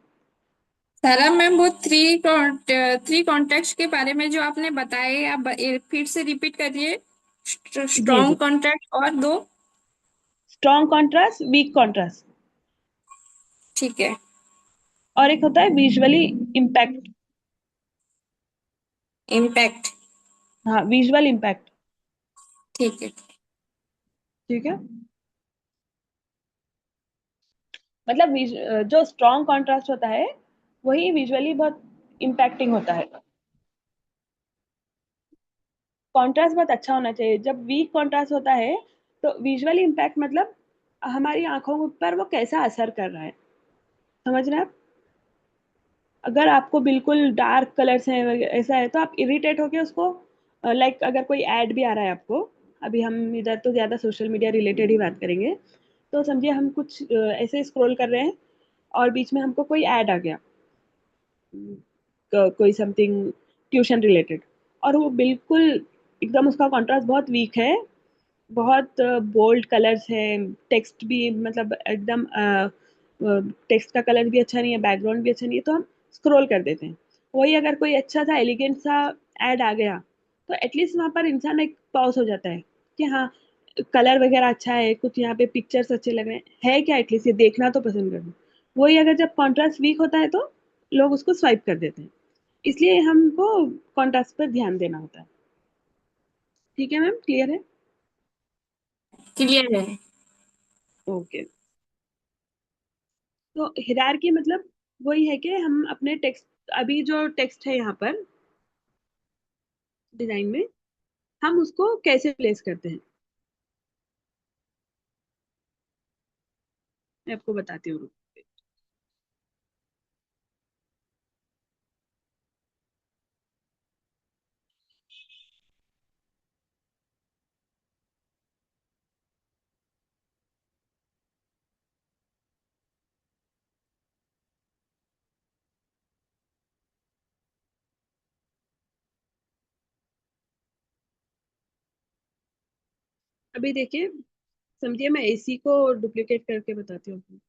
सारा मैम, वो थ्री कॉन्टेक्ट के बारे में जो आपने बताए, आप फिर से रिपीट करिए। जी स्ट्रॉन्ग जी। कॉन्टेक्ट और दो। स्ट्रॉन्ग कॉन्ट्रास्ट, वीक कॉन्ट्रास्ट, ठीक है। और एक होता है विजुअली इम्पैक्ट। इम्पैक्ट। हाँ, विजुअल इम्पैक्ट। ठीक है। ठीक है, मतलब जो स्ट्रॉन्ग कॉन्ट्रास्ट होता है वही विजुअली बहुत इम्पैक्टिंग होता है। कॉन्ट्रास्ट बहुत अच्छा होना चाहिए। जब वीक कॉन्ट्रास्ट होता है तो विजुअली इम्पैक्ट मतलब हमारी आंखों पर वो कैसा असर कर रहा है, समझ रहे हैं आप? अगर आपको बिल्कुल डार्क कलर्स हैं ऐसा है तो आप इरिटेट होके उसको, लाइक अगर कोई ऐड भी आ रहा है आपको, अभी हम इधर तो ज़्यादा सोशल मीडिया रिलेटेड ही बात करेंगे, तो समझिए हम कुछ ऐसे स्क्रॉल कर रहे हैं और बीच में हमको कोई ऐड आ गया, कोई समथिंग ट्यूशन रिलेटेड, और वो बिल्कुल एकदम उसका कॉन्ट्रास्ट बहुत वीक है, बहुत बोल्ड कलर्स है, टेक्स्ट भी मतलब एकदम टेक्स्ट का कलर भी अच्छा नहीं है, बैकग्राउंड भी अच्छा नहीं है, तो हम स्क्रॉल कर देते हैं। वही अगर कोई अच्छा सा एलिगेंट सा ऐड आ गया तो एटलीस्ट वहाँ पर इंसान एक पॉज हो जाता है कि हाँ, कलर वगैरह अच्छा है, कुछ यहाँ पे पिक्चर्स अच्छे लग रहे हैं, है क्या, एटलीस्ट ये देखना तो पसंद कर। वही अगर जब कॉन्ट्रास्ट वीक होता है तो लोग उसको स्वाइप कर देते हैं। इसलिए हमको कॉन्ट्रास्ट पर ध्यान देना होता है। ठीक है मैम, क्लियर है? क्लियर है। ओके। तो हिरारकी मतलब वही है कि हम अपने टेक्स्ट, अभी जो टेक्स्ट है यहाँ पर डिजाइन में, हम उसको कैसे प्लेस करते हैं, मैं आपको बताती हूँ। अभी देखिए, समझिए मैं एसी को डुप्लीकेट करके बताती हूँ।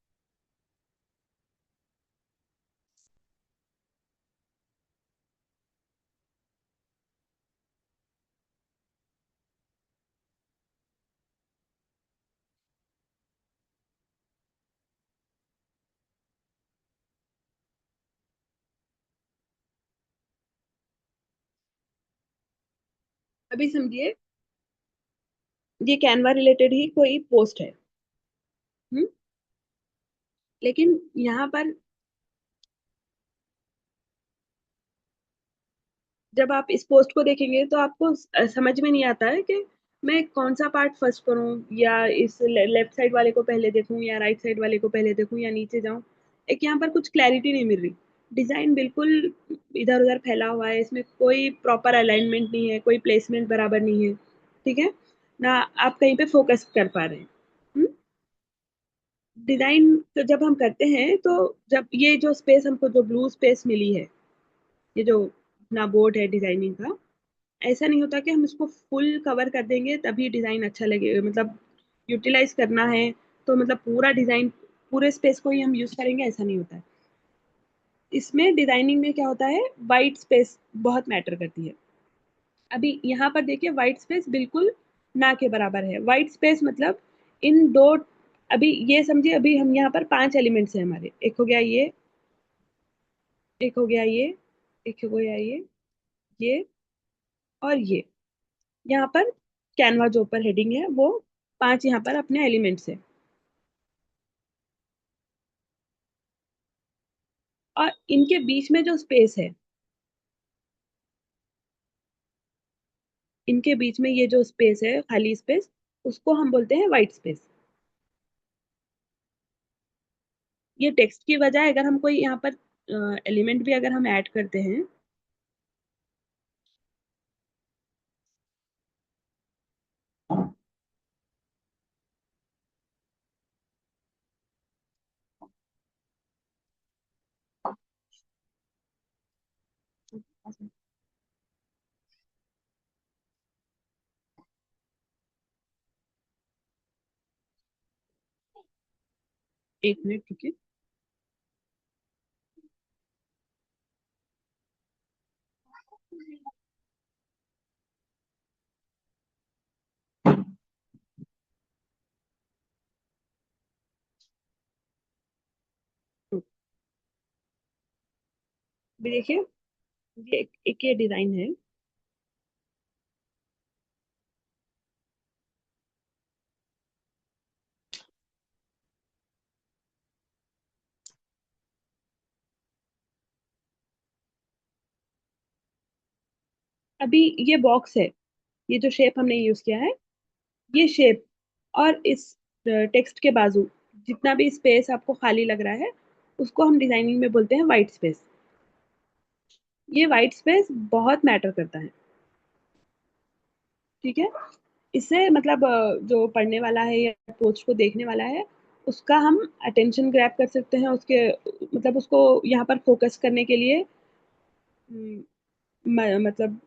अभी समझिए ये कैनवा रिलेटेड ही कोई पोस्ट है, हम्म, लेकिन यहाँ पर जब आप इस पोस्ट को देखेंगे तो आपको समझ में नहीं आता है कि मैं कौन सा पार्ट फर्स्ट करूं, या इस लेफ्ट साइड वाले को पहले देखूं या राइट साइड वाले को पहले देखूं या नीचे जाऊं। एक यहाँ पर कुछ क्लैरिटी नहीं मिल रही। डिजाइन बिल्कुल इधर उधर फैला हुआ है, इसमें कोई प्रॉपर अलाइनमेंट नहीं है, कोई प्लेसमेंट बराबर नहीं है, ठीक है ना, आप कहीं पे फोकस कर पा रहे हैं। डिजाइन तो जब हम करते हैं तो जब ये जो स्पेस हमको, जो ब्लू स्पेस मिली है, ये जो अपना बोर्ड है डिजाइनिंग का, ऐसा नहीं होता कि हम इसको फुल कवर कर देंगे तभी डिजाइन अच्छा लगेगा, मतलब यूटिलाइज करना है तो मतलब पूरा डिजाइन, पूरे स्पेस को ही हम यूज करेंगे, ऐसा नहीं होता है। इसमें डिजाइनिंग में क्या होता है, वाइट स्पेस बहुत मैटर करती है। अभी यहाँ पर देखिए वाइट स्पेस बिल्कुल ना के बराबर है। वाइट स्पेस मतलब इन दो अभी ये समझिए, अभी हम यहाँ पर 5 एलिमेंट्स हैं हमारे। एक हो गया ये, एक हो गया ये, एक हो गया ये और ये। यहाँ पर कैनवा जो ऊपर हेडिंग है वो 5 यहाँ पर अपने एलिमेंट्स है। और इनके बीच में जो स्पेस है, इनके बीच में ये जो स्पेस है, खाली स्पेस, उसको हम बोलते हैं वाइट स्पेस। ये टेक्स्ट की बजाय अगर हम कोई यहाँ पर एलिमेंट भी अगर हम ऐड करते हैं, एक मिनट ठीक है। अभी देखिए, ये एक ये डिजाइन है। अभी ये बॉक्स है, ये जो शेप हमने यूज किया है, ये शेप और इस टेक्स्ट के बाजू जितना भी स्पेस आपको खाली लग रहा है, उसको हम डिजाइनिंग में बोलते हैं वाइट स्पेस। ये वाइट स्पेस बहुत मैटर करता है, ठीक है। इससे मतलब जो पढ़ने वाला है या पोस्ट को देखने वाला है, उसका हम अटेंशन ग्रैब कर सकते हैं, उसके मतलब उसको यहाँ पर फोकस करने के लिए हम्म, मतलब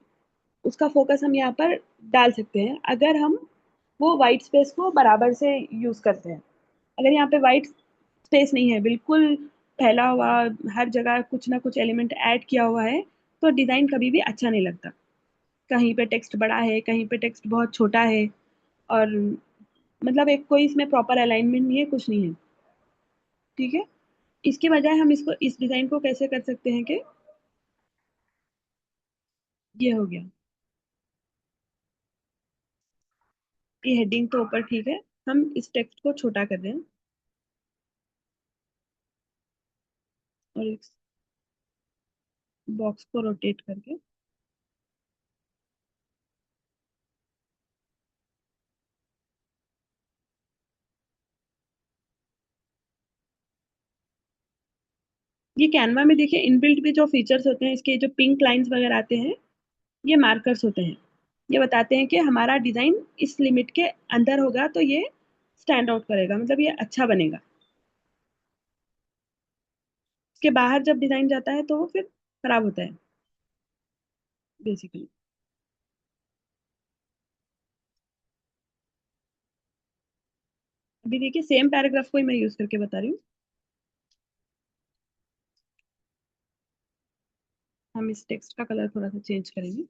उसका फोकस हम यहाँ पर डाल सकते हैं अगर हम वो वाइट स्पेस को बराबर से यूज करते हैं। अगर यहाँ पे वाइट स्पेस नहीं है, बिल्कुल फैला हुआ, हर जगह कुछ ना कुछ एलिमेंट ऐड किया हुआ है, तो डिजाइन कभी भी अच्छा नहीं लगता। कहीं पे टेक्स्ट बड़ा है, कहीं पे टेक्स्ट बहुत छोटा है, और मतलब एक कोई इसमें प्रॉपर अलाइनमेंट नहीं है, कुछ नहीं है, ठीक है। इसके बजाय हम इसको, इस डिजाइन को कैसे कर सकते हैं कि ये हो गया, ये हेडिंग तो ऊपर ठीक है, हम इस टेक्स्ट को छोटा कर दें और इस बॉक्स को रोटेट करके ये कैनवा में देखिए इनबिल्ट भी जो फीचर्स होते हैं, इसके जो पिंक लाइंस वगैरह आते हैं, ये मार्कर्स होते हैं। ये बताते हैं कि हमारा डिजाइन इस लिमिट के अंदर होगा तो ये स्टैंड आउट करेगा, मतलब ये अच्छा बनेगा। इसके बाहर जब डिजाइन जाता है तो वो फिर खराब होता है बेसिकली। अभी देखिए सेम पैराग्राफ को ही मैं यूज करके बता रही हूँ। हम इस टेक्स्ट का कलर थोड़ा सा चेंज करेंगे।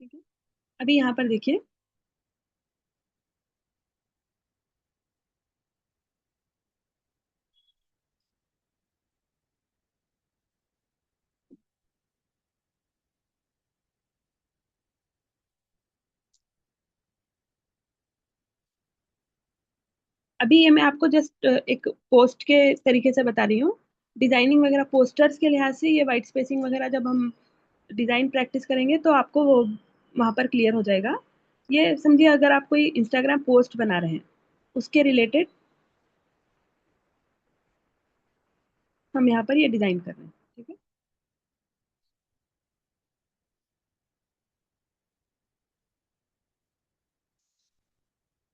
ठीक है, अभी यहाँ पर देखिए, अभी ये मैं आपको जस्ट एक पोस्ट के तरीके से बता रही हूँ। डिजाइनिंग वगैरह पोस्टर्स के लिहाज से ये वाइट स्पेसिंग वगैरह जब हम डिजाइन प्रैक्टिस करेंगे तो आपको वो वहां पर क्लियर हो जाएगा। ये समझिए अगर आप कोई इंस्टाग्राम पोस्ट बना रहे हैं उसके रिलेटेड हम यहाँ पर ये डिजाइन कर रहे हैं, ठीक है।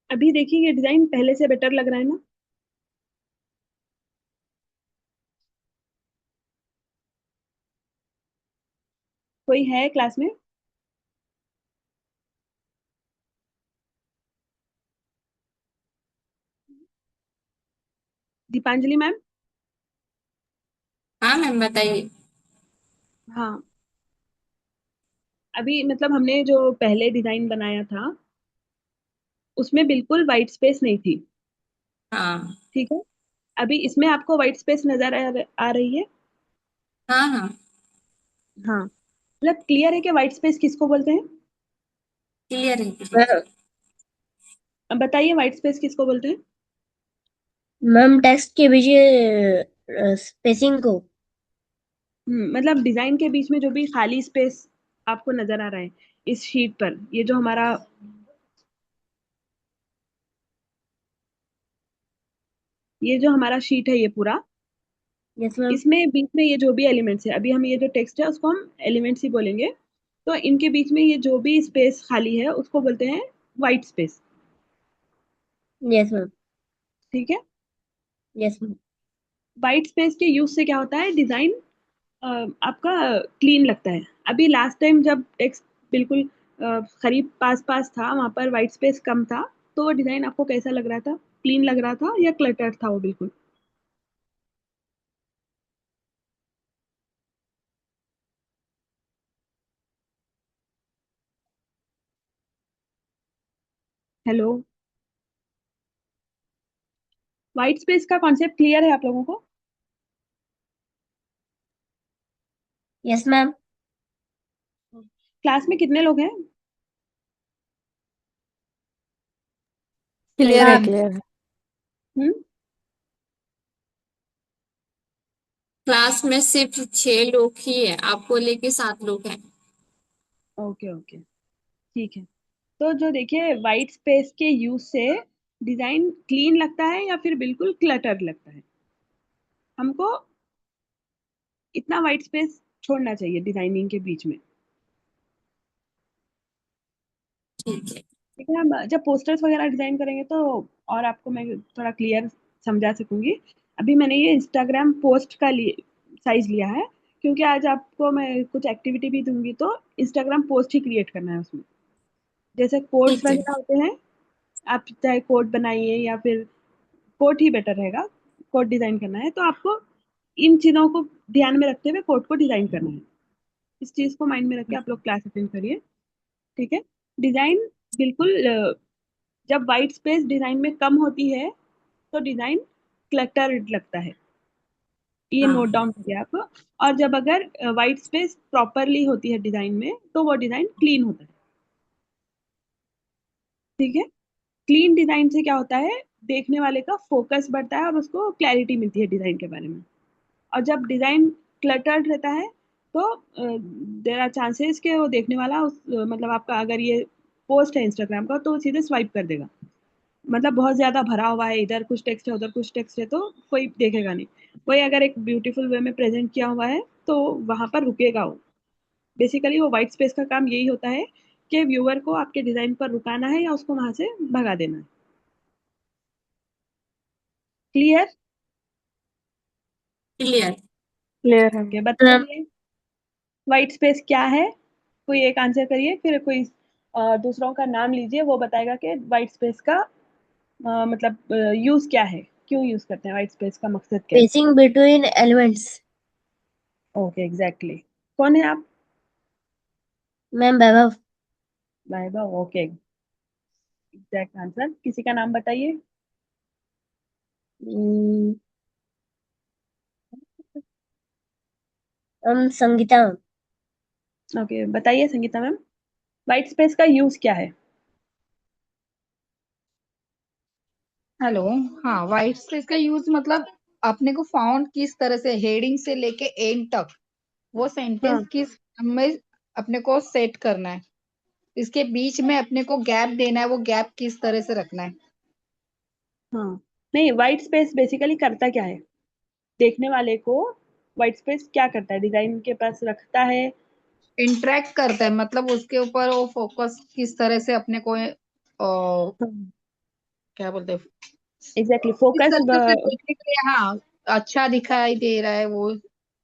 अभी देखिए ये डिजाइन पहले से बेटर लग रहा है ना। कोई है क्लास में? दीपांजलि मैम? हाँ मैम बताइए। हाँ, अभी मतलब हमने जो पहले डिजाइन बनाया था उसमें बिल्कुल वाइट स्पेस नहीं थी, हाँ ठीक है। अभी इसमें आपको वाइट स्पेस नजर आ रही है? हाँ हाँ। हाँ, मतलब क्लियर है कि वाइट स्पेस किसको बोलते हैं? क्लियर है। मैम अब बताइए वाइट स्पेस किसको बोलते हैं? मैम टेक्स्ट के पीछे स्पेसिंग को। मतलब डिजाइन के बीच में जो भी खाली स्पेस आपको नजर आ रहा है इस शीट पर, ये जो हमारा शीट है ये पूरा, यस मैम। इसमें बीच में ये जो भी एलिमेंट्स है, अभी हम ये जो टेक्स्ट है उसको हम एलिमेंट्स ही बोलेंगे, तो इनके बीच में ये जो भी स्पेस खाली है उसको बोलते हैं वाइट स्पेस, यस मैम। ठीक है। Yes ma'am. वाइट स्पेस के यूज से क्या होता है, डिजाइन आपका क्लीन लगता है। अभी लास्ट टाइम जब टेक्स्ट बिल्कुल करीब पास पास था, वहां पर वाइट स्पेस कम था, तो वो डिजाइन आपको कैसा लग रहा था? क्लीन लग रहा था या क्लटर था वो बिल्कुल? हेलो, वाइट स्पेस का कॉन्सेप्ट क्लियर है आप लोगों को? Yes ma'am. क्लास में कितने लोग हैं? क्लियर है, मैम क्लियर है। हम्म। क्लास में सिर्फ 6 लोग ही है, आपको लेके 7 लोग हैं। ओके ओके, ठीक है। तो जो देखिए वाइट स्पेस के यूज से डिजाइन क्लीन लगता है या फिर बिल्कुल क्लटर लगता है? हमको इतना वाइट स्पेस छोड़ना चाहिए डिजाइनिंग के बीच में, ठीक है। ठीक है। हम जब पोस्टर्स वगैरह डिजाइन करेंगे तो और आपको मैं थोड़ा क्लियर समझा सकूंगी। अभी मैंने ये इंस्टाग्राम पोस्ट का साइज लिया है, क्योंकि आज आपको मैं कुछ एक्टिविटी भी दूंगी, तो इंस्टाग्राम पोस्ट ही क्रिएट करना है उसमें। जैसे कोड्स ठीक है। वगैरह होते हैं, आप चाहे कोड बनाइए या फिर कोड ही बेटर रहेगा, कोड डिजाइन करना है तो आपको इन चीजों को ध्यान में रखते हुए कोड को डिजाइन करना है। इस चीज को माइंड में रख के आप लोग क्लास अटेंड करिए, ठीक है। डिजाइन बिल्कुल जब वाइट स्पेस डिजाइन में कम होती है तो डिजाइन क्लटर्ड लगता है, ये नोट हाँ डाउन करिए आप। और जब अगर वाइट स्पेस प्रॉपरली होती है डिजाइन में तो वो डिजाइन क्लीन होता है, ठीक है। क्लीन डिजाइन से क्या होता है, देखने वाले का फोकस बढ़ता है और उसको क्लैरिटी मिलती है डिजाइन के बारे में। और जब डिजाइन क्लटर्ड रहता है तो देर आर चांसेस कि वो देखने वाला मतलब आपका अगर ये पोस्ट है इंस्टाग्राम का तो वो सीधे स्वाइप कर देगा। मतलब बहुत ज्यादा भरा हुआ है, इधर कुछ टेक्स्ट है उधर कुछ टेक्स्ट है तो कोई देखेगा नहीं। वही अगर एक ब्यूटीफुल वे में प्रेजेंट किया हुआ है तो वहां पर रुकेगा वो। बेसिकली वो वाइट स्पेस का काम यही होता है कि व्यूअर को आपके डिजाइन पर रुकाना है या उसको वहां से भगा देना है। क्लियर? क्लियर। क्लियर है। ओके, मैम बताइए वाइट स्पेस क्या है? कोई एक आंसर करिए, फिर कोई दूसरों का नाम लीजिए, वो बताएगा कि वाइट स्पेस का मतलब यूज क्या है, क्यों यूज करते हैं, वाइट स्पेस का मकसद क्या है? Spacing between elements. Okay, exactly. कौन है आप? मैम वैभव। वैभव, ओके, एग्जैक्ट आंसर। किसी का नाम बताइए। संगीता। ओके, बताइए संगीता मैम, वाइट स्पेस का यूज क्या है? हेलो। हाँ, व्हाइट स्पेस का यूज मतलब अपने को फाउंड किस तरह से हेडिंग से लेके एंड तक वो हाँ, सेंटेंस किस में अपने को सेट करना है, इसके बीच में अपने को गैप देना है, वो गैप किस तरह से रखना है। हाँ, नहीं, व्हाइट स्पेस बेसिकली करता क्या है? देखने वाले को व्हाइट स्पेस क्या करता है? डिजाइन के पास रखता है। इंटरेक्ट करता है, मतलब उसके ऊपर वो फोकस किस तरह से अपने को क्या बोलते हैं, एग्जैक्टली, किस फोकस। तरह से उसे देखने के लिए, हाँ, अच्छा दिखाई दे रहा है वो,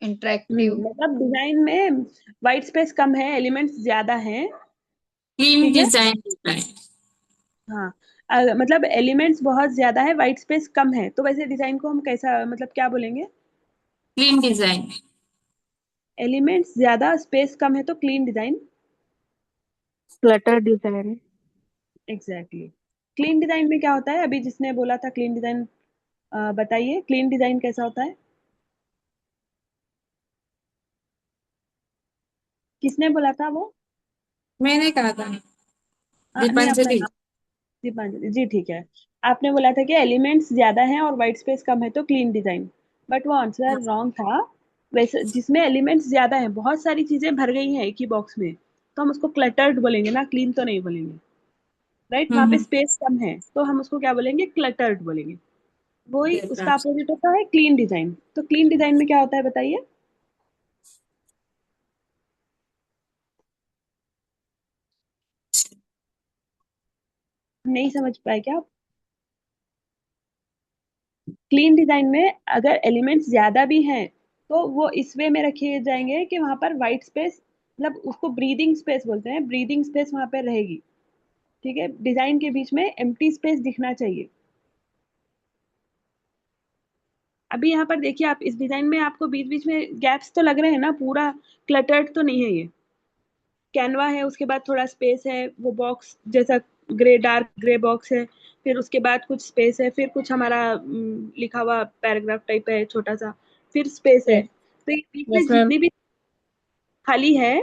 इंटरेक्टिव। मतलब डिजाइन में व्हाइट स्पेस कम है, एलिमेंट्स ज्यादा हैं। क्लीन ठीक है। Design design. हाँ, मतलब एलिमेंट्स बहुत ज्यादा है, व्हाइट स्पेस कम है, तो वैसे डिजाइन को हम कैसा, मतलब क्या बोलेंगे? Clean design. एलिमेंट्स ज्यादा, स्पेस कम है, तो clean design. Clutter design. Exactly. Clean design में क्या होता है? अभी जिसने बोला था क्लीन डिजाइन, बताइए क्लीन डिजाइन कैसा होता है? किसने बोला था वो? मैंने कहा था, नहीं, अपना दीपांजलि। नाम। दीपांजलि जी, ठीक है। आपने बोला था कि एलिमेंट्स ज्यादा हैं और व्हाइट स्पेस कम है, तो क्लीन डिजाइन। बट वो आंसर रॉन्ग था। वैसे जिसमें एलिमेंट्स ज्यादा हैं, बहुत सारी चीजें भर गई हैं एक ही बॉक्स में, तो हम उसको क्लटर्ड बोलेंगे ना, क्लीन तो नहीं बोलेंगे। राइट, वहां पे हम्म। स्पेस कम है, तो हम उसको क्या बोलेंगे? क्लटर्ड बोलेंगे। वही हम्म। उसका अपोजिट होता है क्लीन डिजाइन। तो क्लीन डिजाइन में क्या होता है, बताइए। नहीं समझ पाए क्या आप? क्लीन डिजाइन में अगर एलिमेंट्स ज्यादा भी हैं, तो वो इस वे में रखे जाएंगे कि वहां पर व्हाइट स्पेस, मतलब उसको ब्रीदिंग स्पेस बोलते हैं, ब्रीदिंग स्पेस वहां पर रहेगी। ठीक है, डिजाइन के बीच में एम्प्टी स्पेस दिखना चाहिए। अभी यहाँ पर देखिए, आप इस डिजाइन में आपको बीच बीच में गैप्स तो लग रहे हैं ना, पूरा क्लटर्ड तो नहीं है ये। कैनवा है, उसके बाद थोड़ा स्पेस है, वो बॉक्स जैसा ग्रे, डार्क ग्रे बॉक्स है, फिर उसके बाद कुछ स्पेस है, फिर कुछ हमारा लिखा हुआ पैराग्राफ टाइप है छोटा सा, फिर स्पेस है। यस। तो ये बीच में यस मैम। जितनी भी खाली है,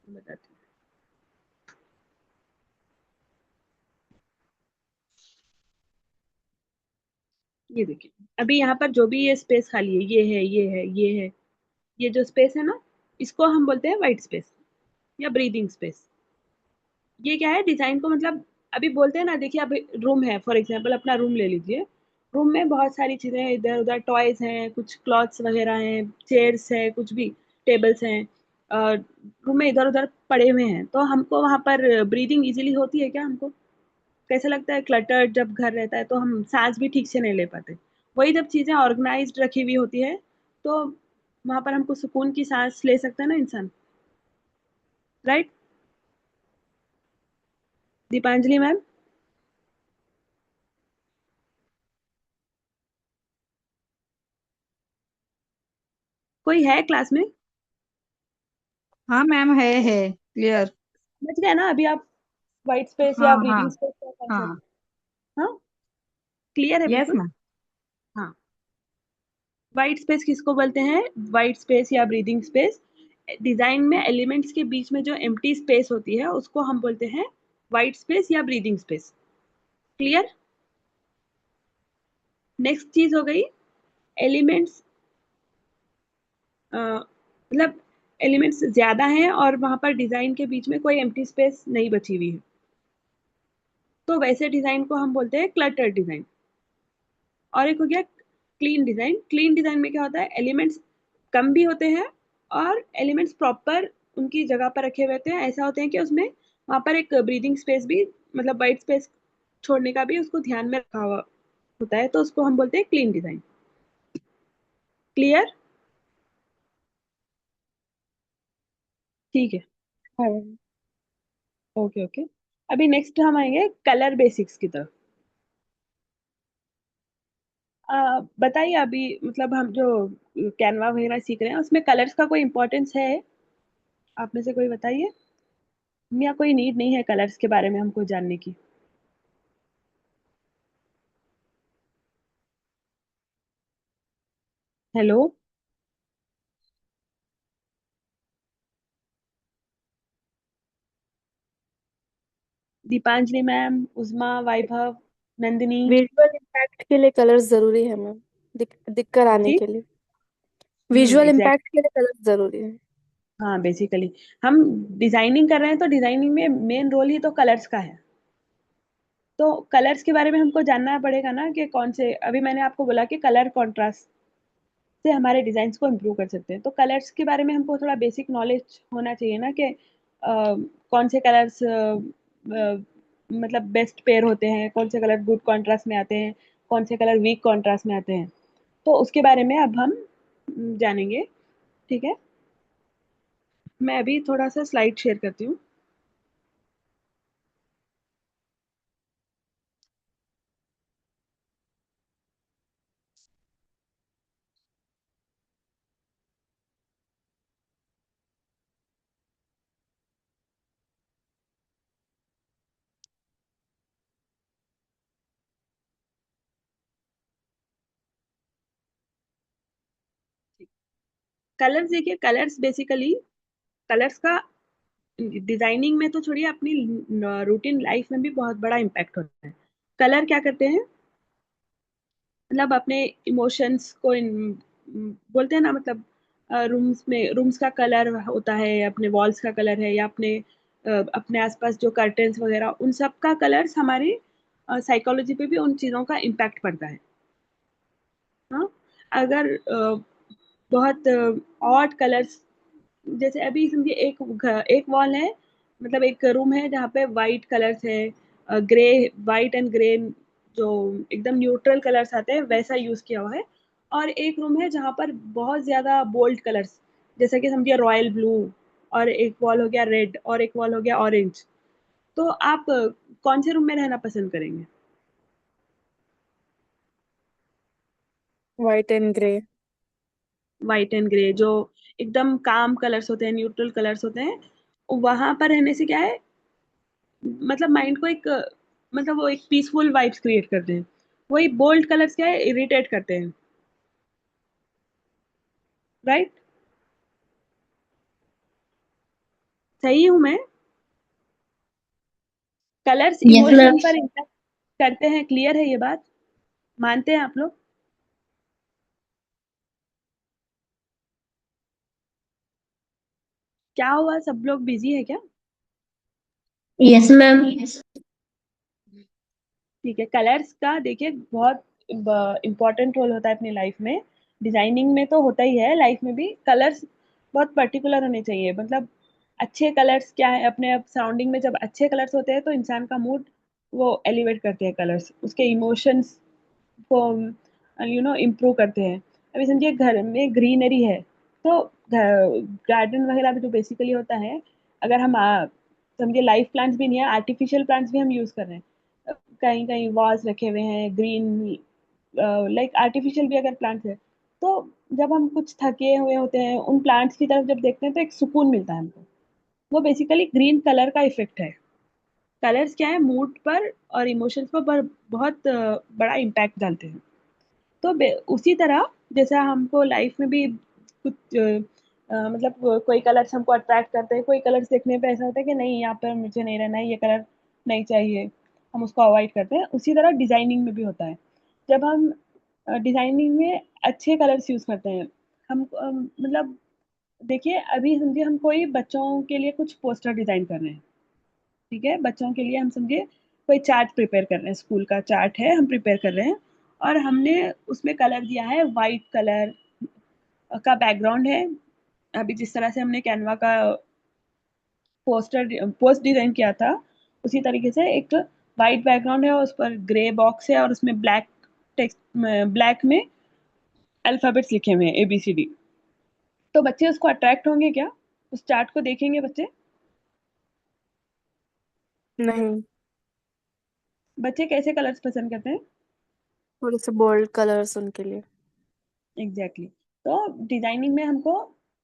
बताती हूँ। ये देखिए, अभी यहाँ पर जो भी ये स्पेस खाली है, ये है, ये है, ये है, ये जो स्पेस है ना, इसको हम बोलते हैं व्हाइट स्पेस या ब्रीदिंग स्पेस। ये क्या है डिजाइन को, मतलब अभी बोलते हैं ना, देखिए अभी रूम है, फॉर एग्जांपल अपना रूम ले लीजिए। रूम में बहुत सारी चीजें हैं, इधर उधर टॉयज हैं, कुछ क्लॉथ्स वगैरह हैं, चेयर्स हैं, कुछ भी टेबल्स हैं, रूम में इधर उधर पड़े हुए हैं, तो हमको वहां पर ब्रीदिंग इजीली होती है क्या? हमको कैसा लगता है? क्लटर्ड जब घर रहता है तो हम सांस भी ठीक से नहीं ले पाते। वही जब चीजें ऑर्गेनाइज्ड रखी हुई होती है, तो वहां पर हमको सुकून की सांस ले सकता है ना इंसान। Right, Deepanjali ma'am? कोई है क्लास में? हाँ मैम, है क्लियर। समझ गए ना अभी आप? व्हाइट स्पेस हाँ या हाँ ब्रीदिंग स्पेस का कॉन्सेप्ट? हाँ। हाँ, क्लियर है यस बिल्कुल। मैम। हाँ, व्हाइट स्पेस किसको बोलते हैं? व्हाइट स्पेस या ब्रीदिंग स्पेस, डिजाइन में एलिमेंट्स के बीच में जो एम्प्टी स्पेस होती है, उसको हम बोलते हैं व्हाइट स्पेस या ब्रीदिंग स्पेस। क्लियर? नेक्स्ट चीज हो गई एलिमेंट्स, मतलब एलिमेंट्स ज्यादा हैं और वहां पर डिजाइन के बीच में कोई एम्प्टी स्पेस नहीं बची हुई है, तो वैसे डिजाइन को हम बोलते हैं क्लटर डिजाइन। और एक हो गया क्लीन डिजाइन। क्लीन डिजाइन में क्या होता है? एलिमेंट्स कम भी होते हैं और एलिमेंट्स प्रॉपर उनकी जगह पर रखे हुए होते हैं, ऐसा होते हैं कि उसमें वहां पर एक ब्रीदिंग स्पेस भी, मतलब वाइट स्पेस छोड़ने का भी उसको ध्यान में रखा हुआ होता है, तो उसको हम बोलते हैं क्लीन डिजाइन। क्लियर? ठीक है। हाँ। Okay okay. अभी नेक्स्ट हम आएंगे कलर बेसिक्स की तरफ। बताइए अभी, मतलब हम जो कैनवा वगैरह सीख रहे हैं, उसमें कलर्स का कोई इंपॉर्टेंस है? आप में से कोई बताइए, या कोई नीड नहीं है कलर्स के बारे में हमको जानने की? हेलो, दीपांजलि मैम, उज्मा, वैभव, नंदिनी। विजुअल इम्पैक्ट के लिए कलर्स जरूरी है मैम, दिख कर आने जी। के लिए। Visual exact. इम्पैक्ट के लिए कलर्स जरूरी है। हाँ बेसिकली हम डिजाइनिंग कर रहे हैं तो डिजाइनिंग में मेन रोल ही तो कलर्स का है। तो कलर्स के बारे में हमको जानना पड़ेगा ना कि कौन से, अभी मैंने आपको बोला कि कलर कॉन्ट्रास्ट से हमारे डिजाइन्स को इम्प्रूव कर सकते हैं, तो कलर्स के बारे में हमको थोड़ा बेसिक नॉलेज होना चाहिए ना कि कौन से कलर्स मतलब बेस्ट पेयर होते हैं, कौन से कलर गुड कॉन्ट्रास्ट में आते हैं, कौन से कलर वीक कॉन्ट्रास्ट में आते हैं। तो उसके बारे में अब हम जानेंगे। ठीक है, मैं अभी थोड़ा सा स्लाइड शेयर करती हूँ। कलर्स देखिए, कलर्स बेसिकली कलर्स का डिजाइनिंग में तो छोड़िए, अपनी रूटीन लाइफ में भी बहुत बड़ा इम्पैक्ट होता है। कलर क्या करते हैं, मतलब अपने इमोशंस को बोलते हैं ना, मतलब रूम्स का कलर होता है, अपने वॉल्स का कलर है, या अपने आसपास जो कर्टन्स वगैरह, उन सब का कलर्स हमारी साइकोलॉजी पे भी उन चीज़ों का इम्पैक्ट पड़ता है। हाँ, अगर बहुत ऑड कलर्स, जैसे अभी समझिए एक वॉल है, मतलब एक रूम है जहाँ पे वाइट कलर्स है, ग्रे, वाइट एंड ग्रे, जो एकदम न्यूट्रल कलर्स आते हैं वैसा यूज किया हुआ है। और एक रूम है जहाँ पर बहुत ज्यादा बोल्ड कलर्स, जैसे कि समझिए रॉयल ब्लू, और एक वॉल हो गया रेड, और एक वॉल हो गया ऑरेंज। तो आप कौन से रूम में रहना पसंद करेंगे? White and grey. White and grey, जो एकदम काम कलर्स होते हैं, न्यूट्रल कलर्स होते हैं, वहां पर रहने से क्या है, मतलब माइंड को एक मतलब वो एक पीसफुल वाइब्स क्रिएट करते हैं। वही बोल्ड कलर्स क्या है, इरिटेट करते हैं, राइट? सही हूं मैं? Colours yes ma'am. इमोशन पर इम्पैक्ट करते हैं, क्लियर है ये बात? मानते हैं आप लोग? क्या हुआ, सब लोग बिजी है क्या? Yes ma'am. ठीक है, कलर्स का देखिए बहुत इम्पोर्टेंट रोल होता है अपनी लाइफ में। डिजाइनिंग में तो होता ही है, लाइफ में भी कलर्स बहुत पर्टिकुलर होने चाहिए। मतलब अच्छे कलर्स क्या है, अपने सराउंडिंग में जब अच्छे कलर्स होते हैं तो इंसान का मूड वो एलिवेट करते हैं, कलर्स उसके इमोशंस को इम्प्रूव करते हैं। अभी समझिए घर में ग्रीनरी है, तो गार्डन वगैरह भी जो बेसिकली होता है, अगर हम समझिए लाइफ प्लांट्स भी नहीं है, आर्टिफिशियल प्लांट्स भी हम यूज कर रहे हैं, कहीं कहीं वाज रखे हुए हैं ग्रीन, लाइक आर्टिफिशियल भी अगर प्लांट्स है, तो जब हम कुछ थके हुए होते हैं उन प्लांट्स की तरफ जब देखते हैं तो एक सुकून मिलता है हमको। वो बेसिकली ग्रीन कलर का इफेक्ट है। कलर्स क्या है, मूड पर और इमोशंस पर बहुत बड़ा इम्पैक्ट डालते हैं। तो उसी तरह जैसा हमको लाइफ में भी कुछ मतलब कोई कलर्स हमको अट्रैक्ट करते हैं, कोई कलर्स देखने पे ऐसा होता है कि नहीं यहाँ पर मुझे नहीं रहना है, ये कलर नहीं चाहिए, हम उसको अवॉइड करते हैं। उसी तरह डिजाइनिंग में भी होता है। जब हम डिजाइनिंग में अच्छे कलर्स यूज करते हैं, हम मतलब देखिए, अभी समझिए हम कोई बच्चों के लिए कुछ पोस्टर डिजाइन कर रहे हैं। ठीक है, बच्चों के लिए हम समझिए कोई चार्ट प्रिपेयर कर रहे हैं, स्कूल का चार्ट है, हम प्रिपेयर कर रहे हैं, और हमने उसमें कलर दिया है वाइट कलर का बैकग्राउंड है। अभी जिस तरह से हमने कैनवा का पोस्ट डिजाइन किया था, उसी तरीके से एक वाइट बैकग्राउंड है और उस पर ग्रे बॉक्स है, और उसमें ब्लैक टेक्स्ट, ब्लैक में अल्फाबेट्स लिखे हुए हैं ABCD। तो बच्चे उसको अट्रैक्ट होंगे क्या? उस चार्ट को देखेंगे बच्चे? नहीं। बच्चे कैसे कलर्स पसंद करते हैं? थोड़े से बोल्ड कलर्स उनके लिए। एग्जैक्टली तो डिजाइनिंग में हमको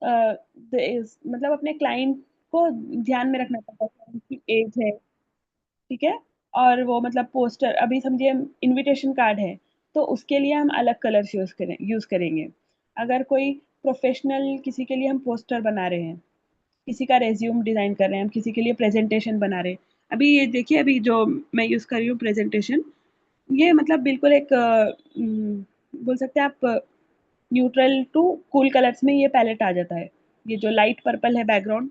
मतलब अपने क्लाइंट को ध्यान में रखना पड़ता है, उनकी एज है। ठीक है, और वो मतलब पोस्टर, अभी समझिए इनविटेशन कार्ड है, तो उसके लिए हम अलग कलर्स यूज करेंगे। अगर कोई प्रोफेशनल किसी के लिए हम पोस्टर बना रहे हैं, किसी का रेज्यूम डिजाइन कर रहे हैं, हम किसी के लिए प्रेजेंटेशन बना रहे हैं। अभी ये देखिए, अभी जो मैं यूज कर रही हूँ प्रेजेंटेशन, ये मतलब बिल्कुल एक बोल सकते हैं आप न्यूट्रल टू कूल कलर्स में ये पैलेट आ जाता है। ये जो लाइट पर्पल है बैकग्राउंड,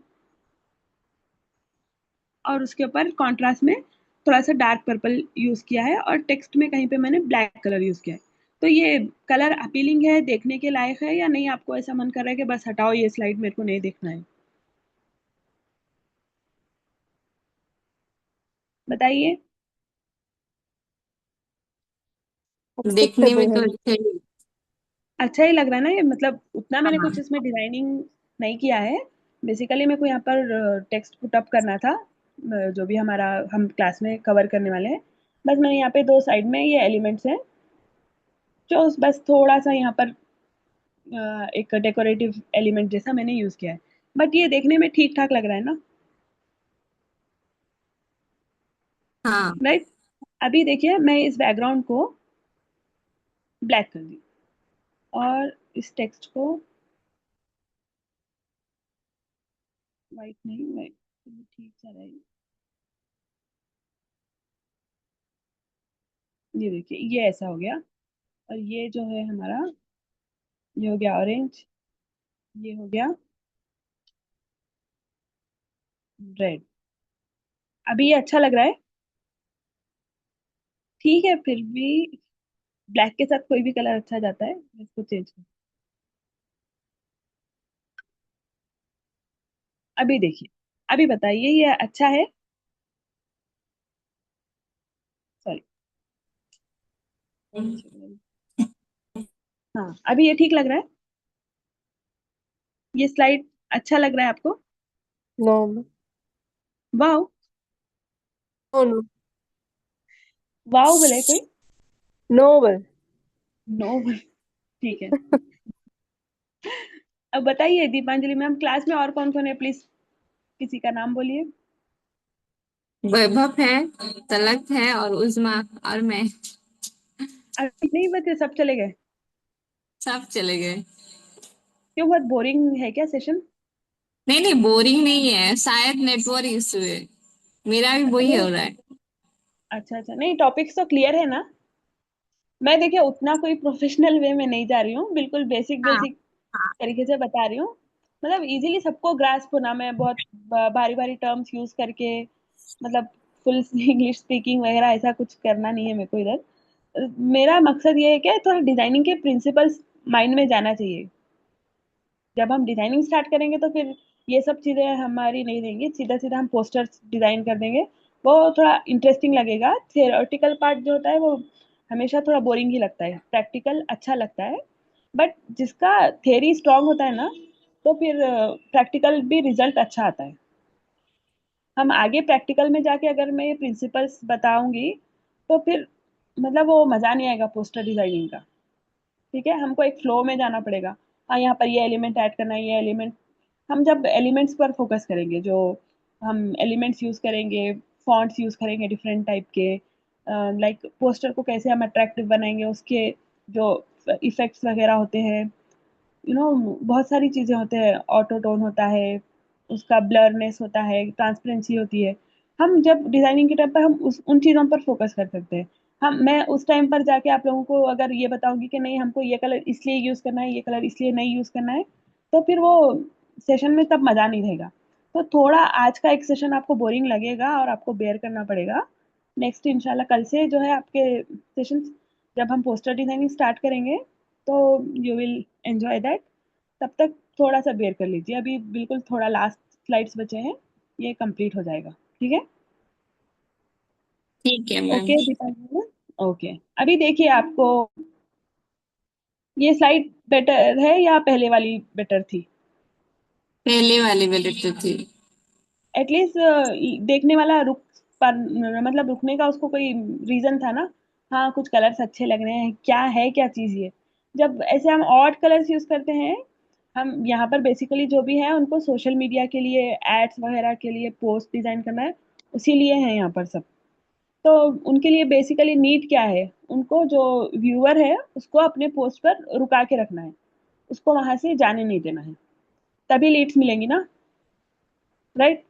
और उसके ऊपर कॉन्ट्रास्ट में थोड़ा सा डार्क पर्पल यूज किया है, और टेक्स्ट में कहीं पे मैंने ब्लैक कलर यूज किया है। तो ये कलर अपीलिंग है, देखने के लायक है या नहीं? आपको ऐसा मन कर रहा है कि बस हटाओ ये स्लाइड, मेरे को नहीं देखना है? बताइए। देखने में एक्सेप्टेबल तो है। अच्छा ही। अच्छा ही लग रहा है ना ये? मतलब उतना मैंने हाँ। कुछ इसमें डिजाइनिंग नहीं किया है। बेसिकली मेरे को यहाँ पर टेक्स्ट पुट अप करना था, जो भी हमारा हम क्लास में कवर करने वाले हैं। बस मैंने यहाँ पे दो साइड में ये एलिमेंट्स हैं, जो बस थोड़ा सा यहाँ पर एक डेकोरेटिव एलिमेंट जैसा मैंने यूज किया है। बट ये देखने में ठीक ठाक लग रहा है ना? हाँ। राइट। अभी देखिए, मैं इस बैकग्राउंड को ब्लैक कर दी, और इस टेक्स्ट को वाइट नहीं, वाइट ठीक सा रहे। ये देखिए, ये ऐसा हो गया। और ये जो है हमारा, ये हो गया ऑरेंज, ये हो गया रेड। अभी ये अच्छा लग रहा है? ठीक है, फिर भी ब्लैक के साथ कोई भी कलर अच्छा जाता है, इसको चेंज कर। अभी देखिए, अभी बताइए ये अच्छा है? सॉरी। हाँ, अभी ये ठीक लग रहा है? ये स्लाइड अच्छा लग रहा है आपको? No. Wow. No no. Wow बोले कोई? नोबल। नो। ठीक है। अब बताइए दीपांजलि मैम, क्लास में और कौन कौन है? प्लीज किसी का नाम बोलिए। वैभव है, तलक है और उजमा और मैं। अभी नहीं बचे, सब चले गए? सब चले गए। क्यों, बहुत बोरिंग है क्या सेशन? नहीं नहीं, बोरिंग नहीं है, शायद नेटवर्क इशू है। मेरा भी वही नहीं। हो रहा है। अच्छा अच्छा, नहीं टॉपिक्स तो क्लियर है ना? मैं देखिए उतना कोई प्रोफेशनल वे में नहीं जा रही हूँ, बिल्कुल बेसिक हाँ। बेसिक हाँ। तरीके से बता रही हूँ। मतलब इजीली सबको ग्रास्प होना, मैं बहुत भारी भारी टर्म्स यूज करके, मतलब फुल इंग्लिश स्पीकिंग वगैरह ऐसा कुछ करना नहीं है मेरे को इधर। मेरा मकसद ये है कि थोड़ा डिजाइनिंग के प्रिंसिपल्स माइंड में जाना चाहिए। जब हम डिजाइनिंग स्टार्ट करेंगे तो फिर ये सब चीजें हमारी नहीं रहेंगी, सीधा सीधा हम पोस्टर्स डिजाइन कर देंगे। वो थोड़ा इंटरेस्टिंग लगेगा। थियोरेटिकल पार्ट जो होता है वो हमेशा थोड़ा बोरिंग ही लगता है, प्रैक्टिकल अच्छा लगता है। बट जिसका थियरी स्ट्रांग होता है ना, तो फिर प्रैक्टिकल भी रिजल्ट अच्छा आता है। हम आगे प्रैक्टिकल में जाके अगर मैं ये प्रिंसिपल्स बताऊंगी, तो फिर मतलब वो मजा नहीं आएगा पोस्टर डिजाइनिंग का। ठीक है, हमको एक फ्लो में जाना पड़ेगा। हाँ, यहाँ पर ये एलिमेंट ऐड करना है, ये एलिमेंट। हम जब एलिमेंट्स पर फोकस करेंगे, जो हम एलिमेंट्स यूज करेंगे, फॉन्ट्स यूज करेंगे डिफरेंट टाइप के, लाइक पोस्टर को कैसे हम अट्रैक्टिव बनाएंगे, उसके जो इफेक्ट्स वगैरह होते हैं, बहुत सारी चीजें होते हैं। ऑटो टोन होता है, उसका ब्लरनेस होता है, ट्रांसपेरेंसी होती है। हम जब डिजाइनिंग के टाइम पर हम उस उन चीजों पर फोकस कर सकते हैं। मैं उस टाइम पर जाके आप लोगों को अगर ये बताऊंगी कि नहीं, हमको ये कलर इसलिए यूज करना है, ये कलर इसलिए नहीं यूज करना है, तो फिर वो सेशन में तब मजा नहीं रहेगा। तो थोड़ा आज का एक सेशन आपको बोरिंग लगेगा और आपको बेयर करना पड़ेगा। नेक्स्ट इंशाल्लाह कल से जो है आपके सेशन, जब हम पोस्टर डिजाइनिंग स्टार्ट करेंगे, तो यू विल एंजॉय दैट। तब तक थोड़ा सा बेयर कर लीजिए, अभी बिल्कुल थोड़ा लास्ट स्लाइड्स बचे हैं, ये कंप्लीट हो जाएगा। ठीक है? ठीक है मैम। ओके दीपांजलि। ओके, अभी देखिए आपको ये स्लाइड बेटर है या पहले वाली बेटर थी? पहले वाली वाली तो थी। एटलीस्ट देखने वाला रुक पर, मतलब रुकने का उसको कोई रीजन था ना? हाँ, कुछ कलर्स अच्छे लग रहे हैं, क्या है क्या चीज ये? जब ऐसे हम ऑड कलर्स यूज करते हैं, हम यहाँ पर बेसिकली जो भी है उनको सोशल मीडिया के लिए, एड्स वगैरह के लिए पोस्ट डिजाइन करना है, उसी लिए है यहाँ पर सब। तो उनके लिए बेसिकली नीड क्या है? उनको जो व्यूअर है उसको अपने पोस्ट पर रुका के रखना है, उसको वहां से जाने नहीं देना है, तभी लीड्स मिलेंगी ना? राइट।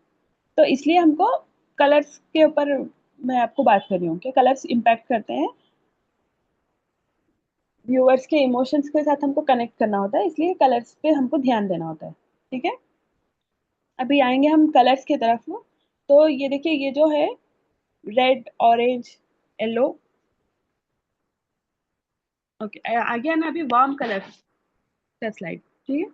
तो इसलिए हमको कलर्स के ऊपर मैं आपको बात कर रही हूँ कि कलर्स इम्पैक्ट करते हैं, व्यूअर्स के इमोशंस के साथ हमको कनेक्ट करना होता है, इसलिए कलर्स पे हमको ध्यान देना होता है। ठीक है, अभी आएंगे हम कलर्स की तरफ। तो ये देखिए, ये जो है रेड, ऑरेंज, येलो। ओके, आ गया ना अभी वार्म कलर का स्लाइड। ठीक है,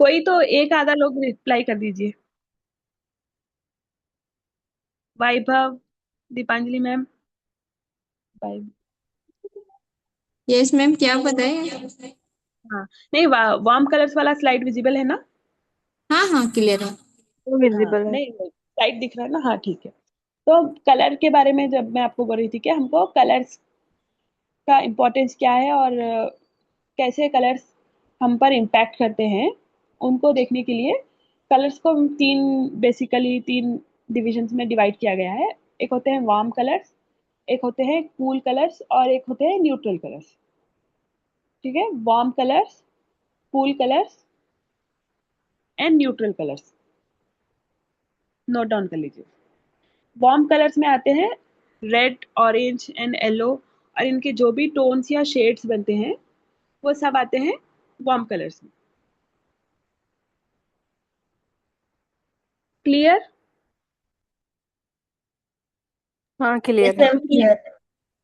कोई तो एक आधा लोग रिप्लाई कर दीजिए। वैभव, दीपांजलि मैम। यस मैम, क्या बताए? हाँ, नहीं, वार्म कलर्स वाला स्लाइड विजिबल है ना? हाँ हाँ, क्लियर है। वो हाँ, विजिबल है। नहीं स्लाइड दिख रहा है ना? हाँ ठीक है। तो कलर के बारे में जब मैं आपको बोल रही थी कि हमको कलर्स का इम्पोर्टेंस क्या है और कैसे कलर्स हम पर इम्पैक्ट करते हैं, उनको देखने के लिए कलर्स को हम बेसिकली तीन डिविजन्स में डिवाइड किया गया है। एक होते हैं वार्म कलर्स, एक होते हैं कूल कलर्स और एक होते हैं न्यूट्रल कलर्स। ठीक है, warm colours, cool colours and neutral colours, note down कर लीजिए। वार्म कलर्स में आते हैं रेड, ऑरेंज एंड येलो, और इनके जो भी टोन्स या शेड्स बनते हैं वो सब आते हैं वार्म कलर्स में। क्लियर? हाँ, यस क्लियर है। Ma'am, clear.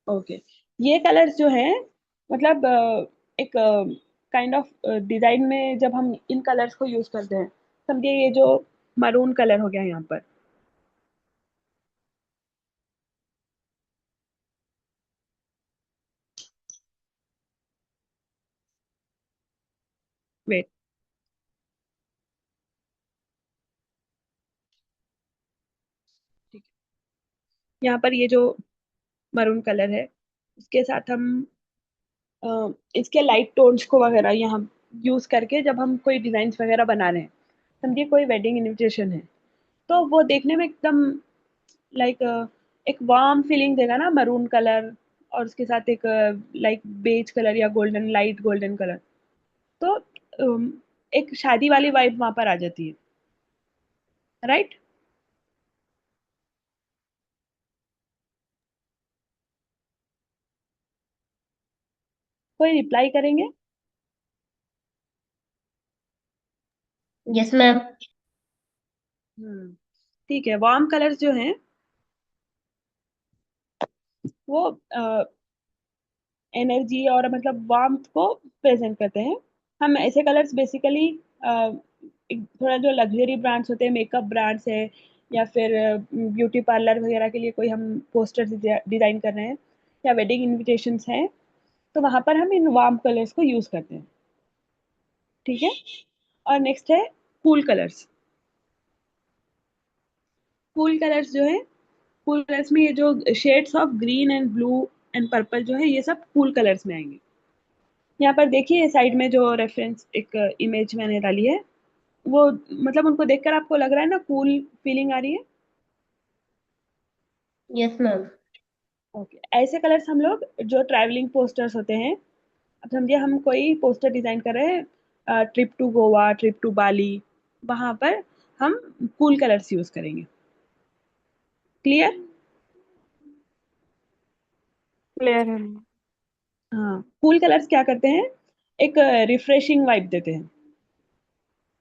ओके। ये कलर्स जो हैं, मतलब एक काइंड ऑफ डिजाइन में जब हम इन कलर्स को यूज करते हैं, समझिए ये जो मरून कलर हो गया यहाँ पर, वेट, ठीक है, यहाँ पर ये जो मरून कलर है उसके साथ हम इसके लाइट टोन्स को वगैरह यहाँ यूज करके जब हम कोई डिजाइन वगैरह बना रहे हैं, समझिए कोई वेडिंग इनविटेशन है, तो वो देखने में एकदम लाइक एक वार्म फीलिंग देगा ना मरून कलर, और उसके साथ एक लाइक बेज कलर या गोल्डन, लाइट गोल्डन कलर। तो एक शादी वाली वाइब वहां पर आ जाती है, राइट? कोई रिप्लाई करेंगे? Yes ma'am. हम्म, ठीक है। वार्म कलर्स जो हैं वो एनर्जी और मतलब वार्मथ को प्रेजेंट करते हैं। हम ऐसे कलर्स बेसिकली थोड़ा जो लग्जरी ब्रांड्स होते हैं, मेकअप ब्रांड्स है, या फिर ब्यूटी पार्लर वगैरह के लिए कोई हम पोस्टर डिजाइन कर रहे हैं, या वेडिंग इनविटेशंस हैं, तो वहां पर हम इन वार्म कलर्स को यूज करते हैं। ठीक है, और नेक्स्ट है कूल कलर्स। कूल कलर्स जो है, कूल कलर्स में ये जो shades of green and blue and purple जो है, ये सब कूल कलर्स में आएंगे। यहाँ पर देखिए साइड में जो रेफरेंस एक इमेज मैंने डाली है, वो मतलब उनको देखकर आपको लग रहा है ना कूल फीलिंग आ रही है? Yes ma'am. ओके, ऐसे कलर्स हम लोग जो ट्रैवलिंग पोस्टर्स होते हैं, अब समझिए हम कोई पोस्टर डिजाइन कर रहे हैं, trip to Goa, trip to Bali, वहां पर हम कूल कलर्स यूज करेंगे। क्लियर? क्लियर है। हाँ, कूल कलर्स क्या करते हैं, एक रिफ्रेशिंग वाइब देते हैं।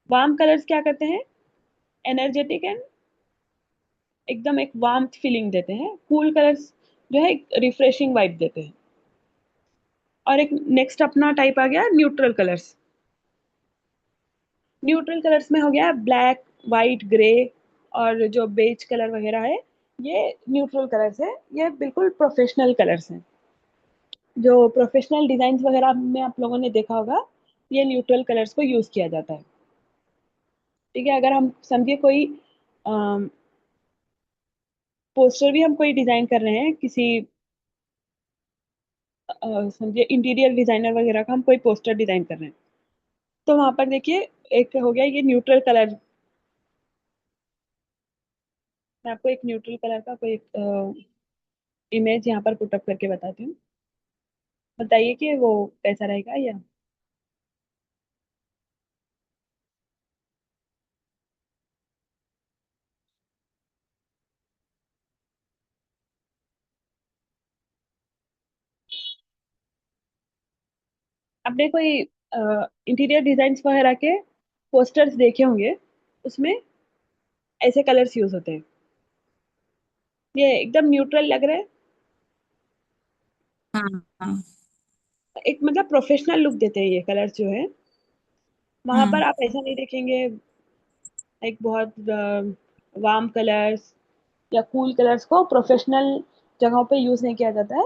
वार्म कलर्स क्या करते हैं, एनर्जेटिक एंड एकदम एक वार्म फीलिंग देते हैं। कूल कलर्स जो है एक रिफ्रेशिंग वाइब देते हैं। और एक नेक्स्ट अपना टाइप आ गया न्यूट्रल कलर्स। न्यूट्रल कलर्स में हो गया ब्लैक, वाइट, ग्रे और जो बेज कलर वगैरह है, ये न्यूट्रल कलर्स है। ये बिल्कुल प्रोफेशनल कलर्स हैं, जो प्रोफेशनल डिजाइन वगैरह में आप लोगों ने देखा होगा, ये न्यूट्रल कलर्स को यूज किया जाता है। ठीक है, अगर हम समझिए कोई पोस्टर भी हम कोई डिजाइन कर रहे हैं किसी, समझिए इंटीरियर डिजाइनर वगैरह का हम कोई पोस्टर डिजाइन कर रहे हैं, तो वहां पर देखिए एक हो गया ये न्यूट्रल कलर। मैं आपको एक न्यूट्रल कलर का कोई इमेज यहाँ पर पुटअप करके बताती हूँ, बताइए कि वो कैसा रहेगा। या आपने कोई इंटीरियर डिजाइन वगैरह के पोस्टर्स देखे होंगे, उसमें ऐसे कलर्स यूज होते हैं। ये एकदम न्यूट्रल लग रहा है, हाँ हाँ। एक मतलब प्रोफेशनल लुक देते हैं ये कलर्स जो है। वहां पर हम्म। आप ऐसा नहीं देखेंगे एक बहुत वार्म कलर्स या कूल कलर्स को प्रोफेशनल जगहों पे यूज नहीं किया जाता है।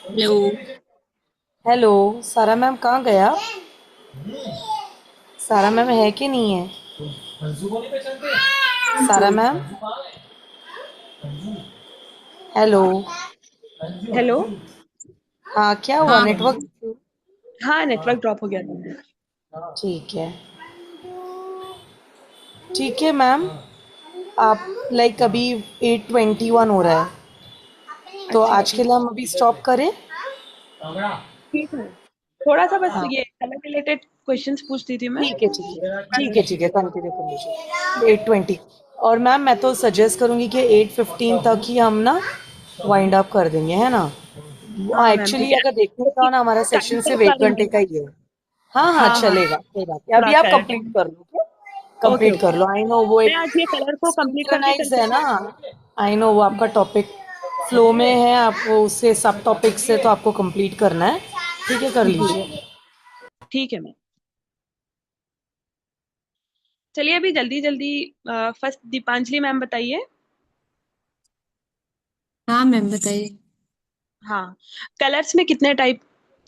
हेलो। हेलो, सारा मैम कहाँ गया? सारा मैम है कि नहीं है? सारा मैम, हेलो। हेलो। हाँ, क्या हुआ? हाँ नेटवर्क मैम। इशू? हाँ, नेटवर्क ड्रॉप हो गया था। ठीक है, ठीक है मैम। आप लाइक अभी 8:21 हो रहा है, तो अच्छा आज अच्छा, के लिए हम अभी स्टॉप करें? ठीक है। थोड़ा सा बस हाँ, ये कलर रिलेटेड क्वेश्चंस पूछती थी मैं। ठीक है, ठीक है, ठीक है, ठीक है, कंटिन्यू कर लीजिए 8:20। और मैम मैं तो सजेस्ट करूँगी कि 8:15 तक ही हम ना वाइंड अप कर देंगे, है ना? हाँ मैम, ठीक एक्चुअली है। अगर देखने क्योंकि जाओ ना, हमारा टाइम सेशन का सिर्फ थोड़ा 1 घंटे का रहेगा। ही है। हाँ हाँ, हाँ हाँ, चलेगा, कोई बात नहीं। थोड़ा अभी आप कंप्लीट टाइम। कर लो, क्या? ओके कंप्लीट कर ओके, लो। आई नो वो मैं एक आज ये कलर को कंप्लीट करके कल सिंक्रोनाइज से। है ना। आई नो वो आपका टॉपिक फ्लो में है, आपको उससे सब टॉपिक से तो आपको कंप्लीट करना है। ठीक है, कर जी, लीजिए। ठीक है मैम। चलिए अभी जल्दी जल्दी फर्स्ट दीपांजलि मैम बताइए। हाँ मैम बताइए। हाँ, कलर्स में कितने टाइप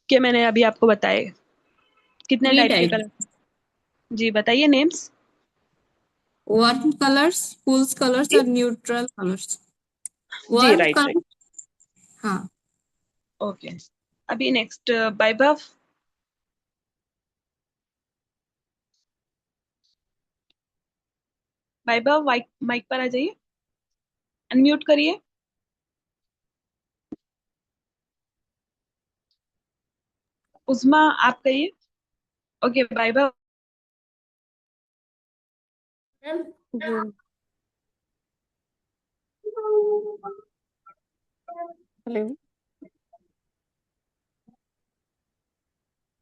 के मैंने अभी आपको बताए, कितने थ्री टाइप के टाइप। कलर? जी बताइए names. Warm colours, cools colours जी और न्यूट्रल कलर्स। जी, वार्म राइट राइट। कलर। हाँ। ओके, अभी next Vaibhav. Vaibhav mike mike पर आ जाइए, अनम्यूट करिए। उस्मा आप कहिए। Okay Vaibhav. Ma'am ji. Hello.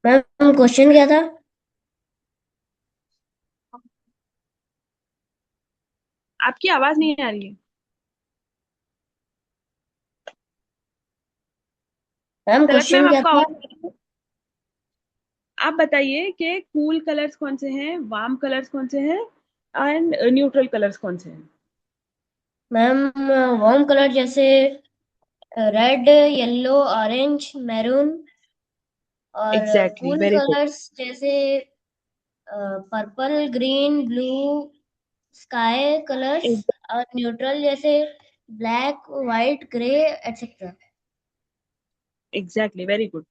Ma'am question क्या था? आपकी आवाज नहीं आ रही है। मैम तलक मैम क्वेश्चन क्या आपको था? आवाज आ रही है? आप बताइए कि कूल कलर्स कौन से हैं, वार्म कलर्स कौन से हैं, एंड न्यूट्रल कलर्स कौन से हैं? मैम वार्म कलर जैसे रेड, येलो, ऑरेंज, मैरून। और exactly, cool very good. Colours जैसे purple, green, blue, sky colours. और न्यूट्रल जैसे black, white, grey, etcetera. Exactly, very good.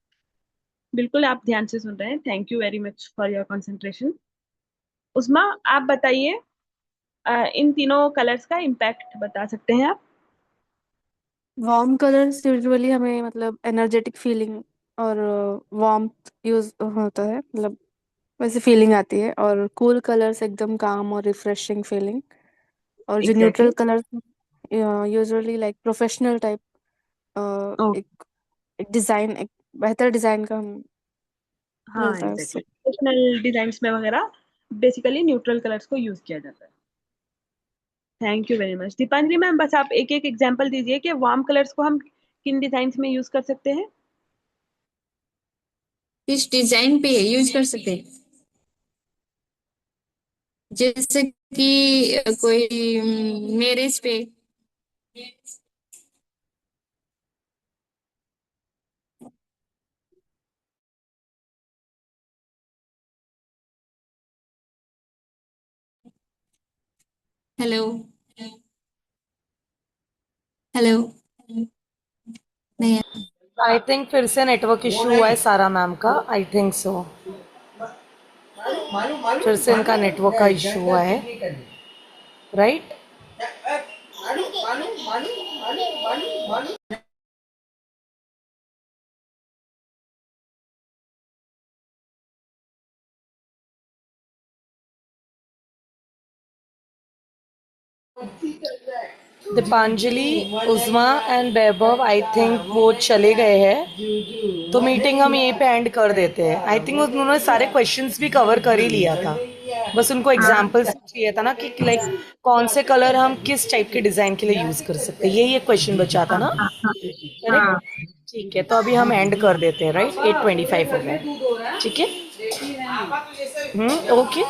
बिल्कुल आप ध्यान से सुन रहे हैं, thank you very much for your concentration. Usma आप बताइए, इन तीनों कलर्स का इम्पैक्ट बता सकते हैं आप? वार्म कलर्स यूजुअली हमें मतलब एनर्जेटिक फीलिंग और वार्मथ यूज होता है, मतलब वैसे फीलिंग आती है। और कूल कलर्स एकदम काम और रिफ्रेशिंग फीलिंग। और जो neutral exactly. Colours usually like professional type, ओ, एक डिजाइन, एक बेहतर डिजाइन का हम हाँ मिलता है उससे। एग्जैक्टली, प्रोफेशनल डिजाइन्स में वगैरह बेसिकली न्यूट्रल कलर्स को यूज किया जाता है। Thank you very much Deepanjali ma'am, बस आप एक एक एग्जांपल दीजिए कि वार्म कलर्स को हम किन डिजाइन्स में यूज कर सकते हैं। किस डिजाइन पे यूज कर सकते हैं? जैसे कि कोई मैरिज पे। हेलो। हेलो। नहीं। आई थिंक फिर से नेटवर्क इशू हुआ है सारा मैम का, आई थिंक सो। फिर से इनका नेटवर्क का इशू हुआ है, right? Deepanjali, उज़मा and Vaibhav I think वो चले गए हैं, तो मीटिंग हम यहीं पे एंड कर देते हैं। आई थिंक उन्होंने सारे क्वेश्चंस भी कवर कर ही लिया था, बस उनको एग्जांपल्स चाहिए था ना कि लाइक कौन से कलर हम किस टाइप के डिजाइन के लिए यूज कर सकते हैं, यही एक क्वेश्चन बचा था ना, करेक्ट? ठीक है, तो अभी हम एंड कर देते हैं, राइट? 8:25 हो गए, ठीक है। ओके।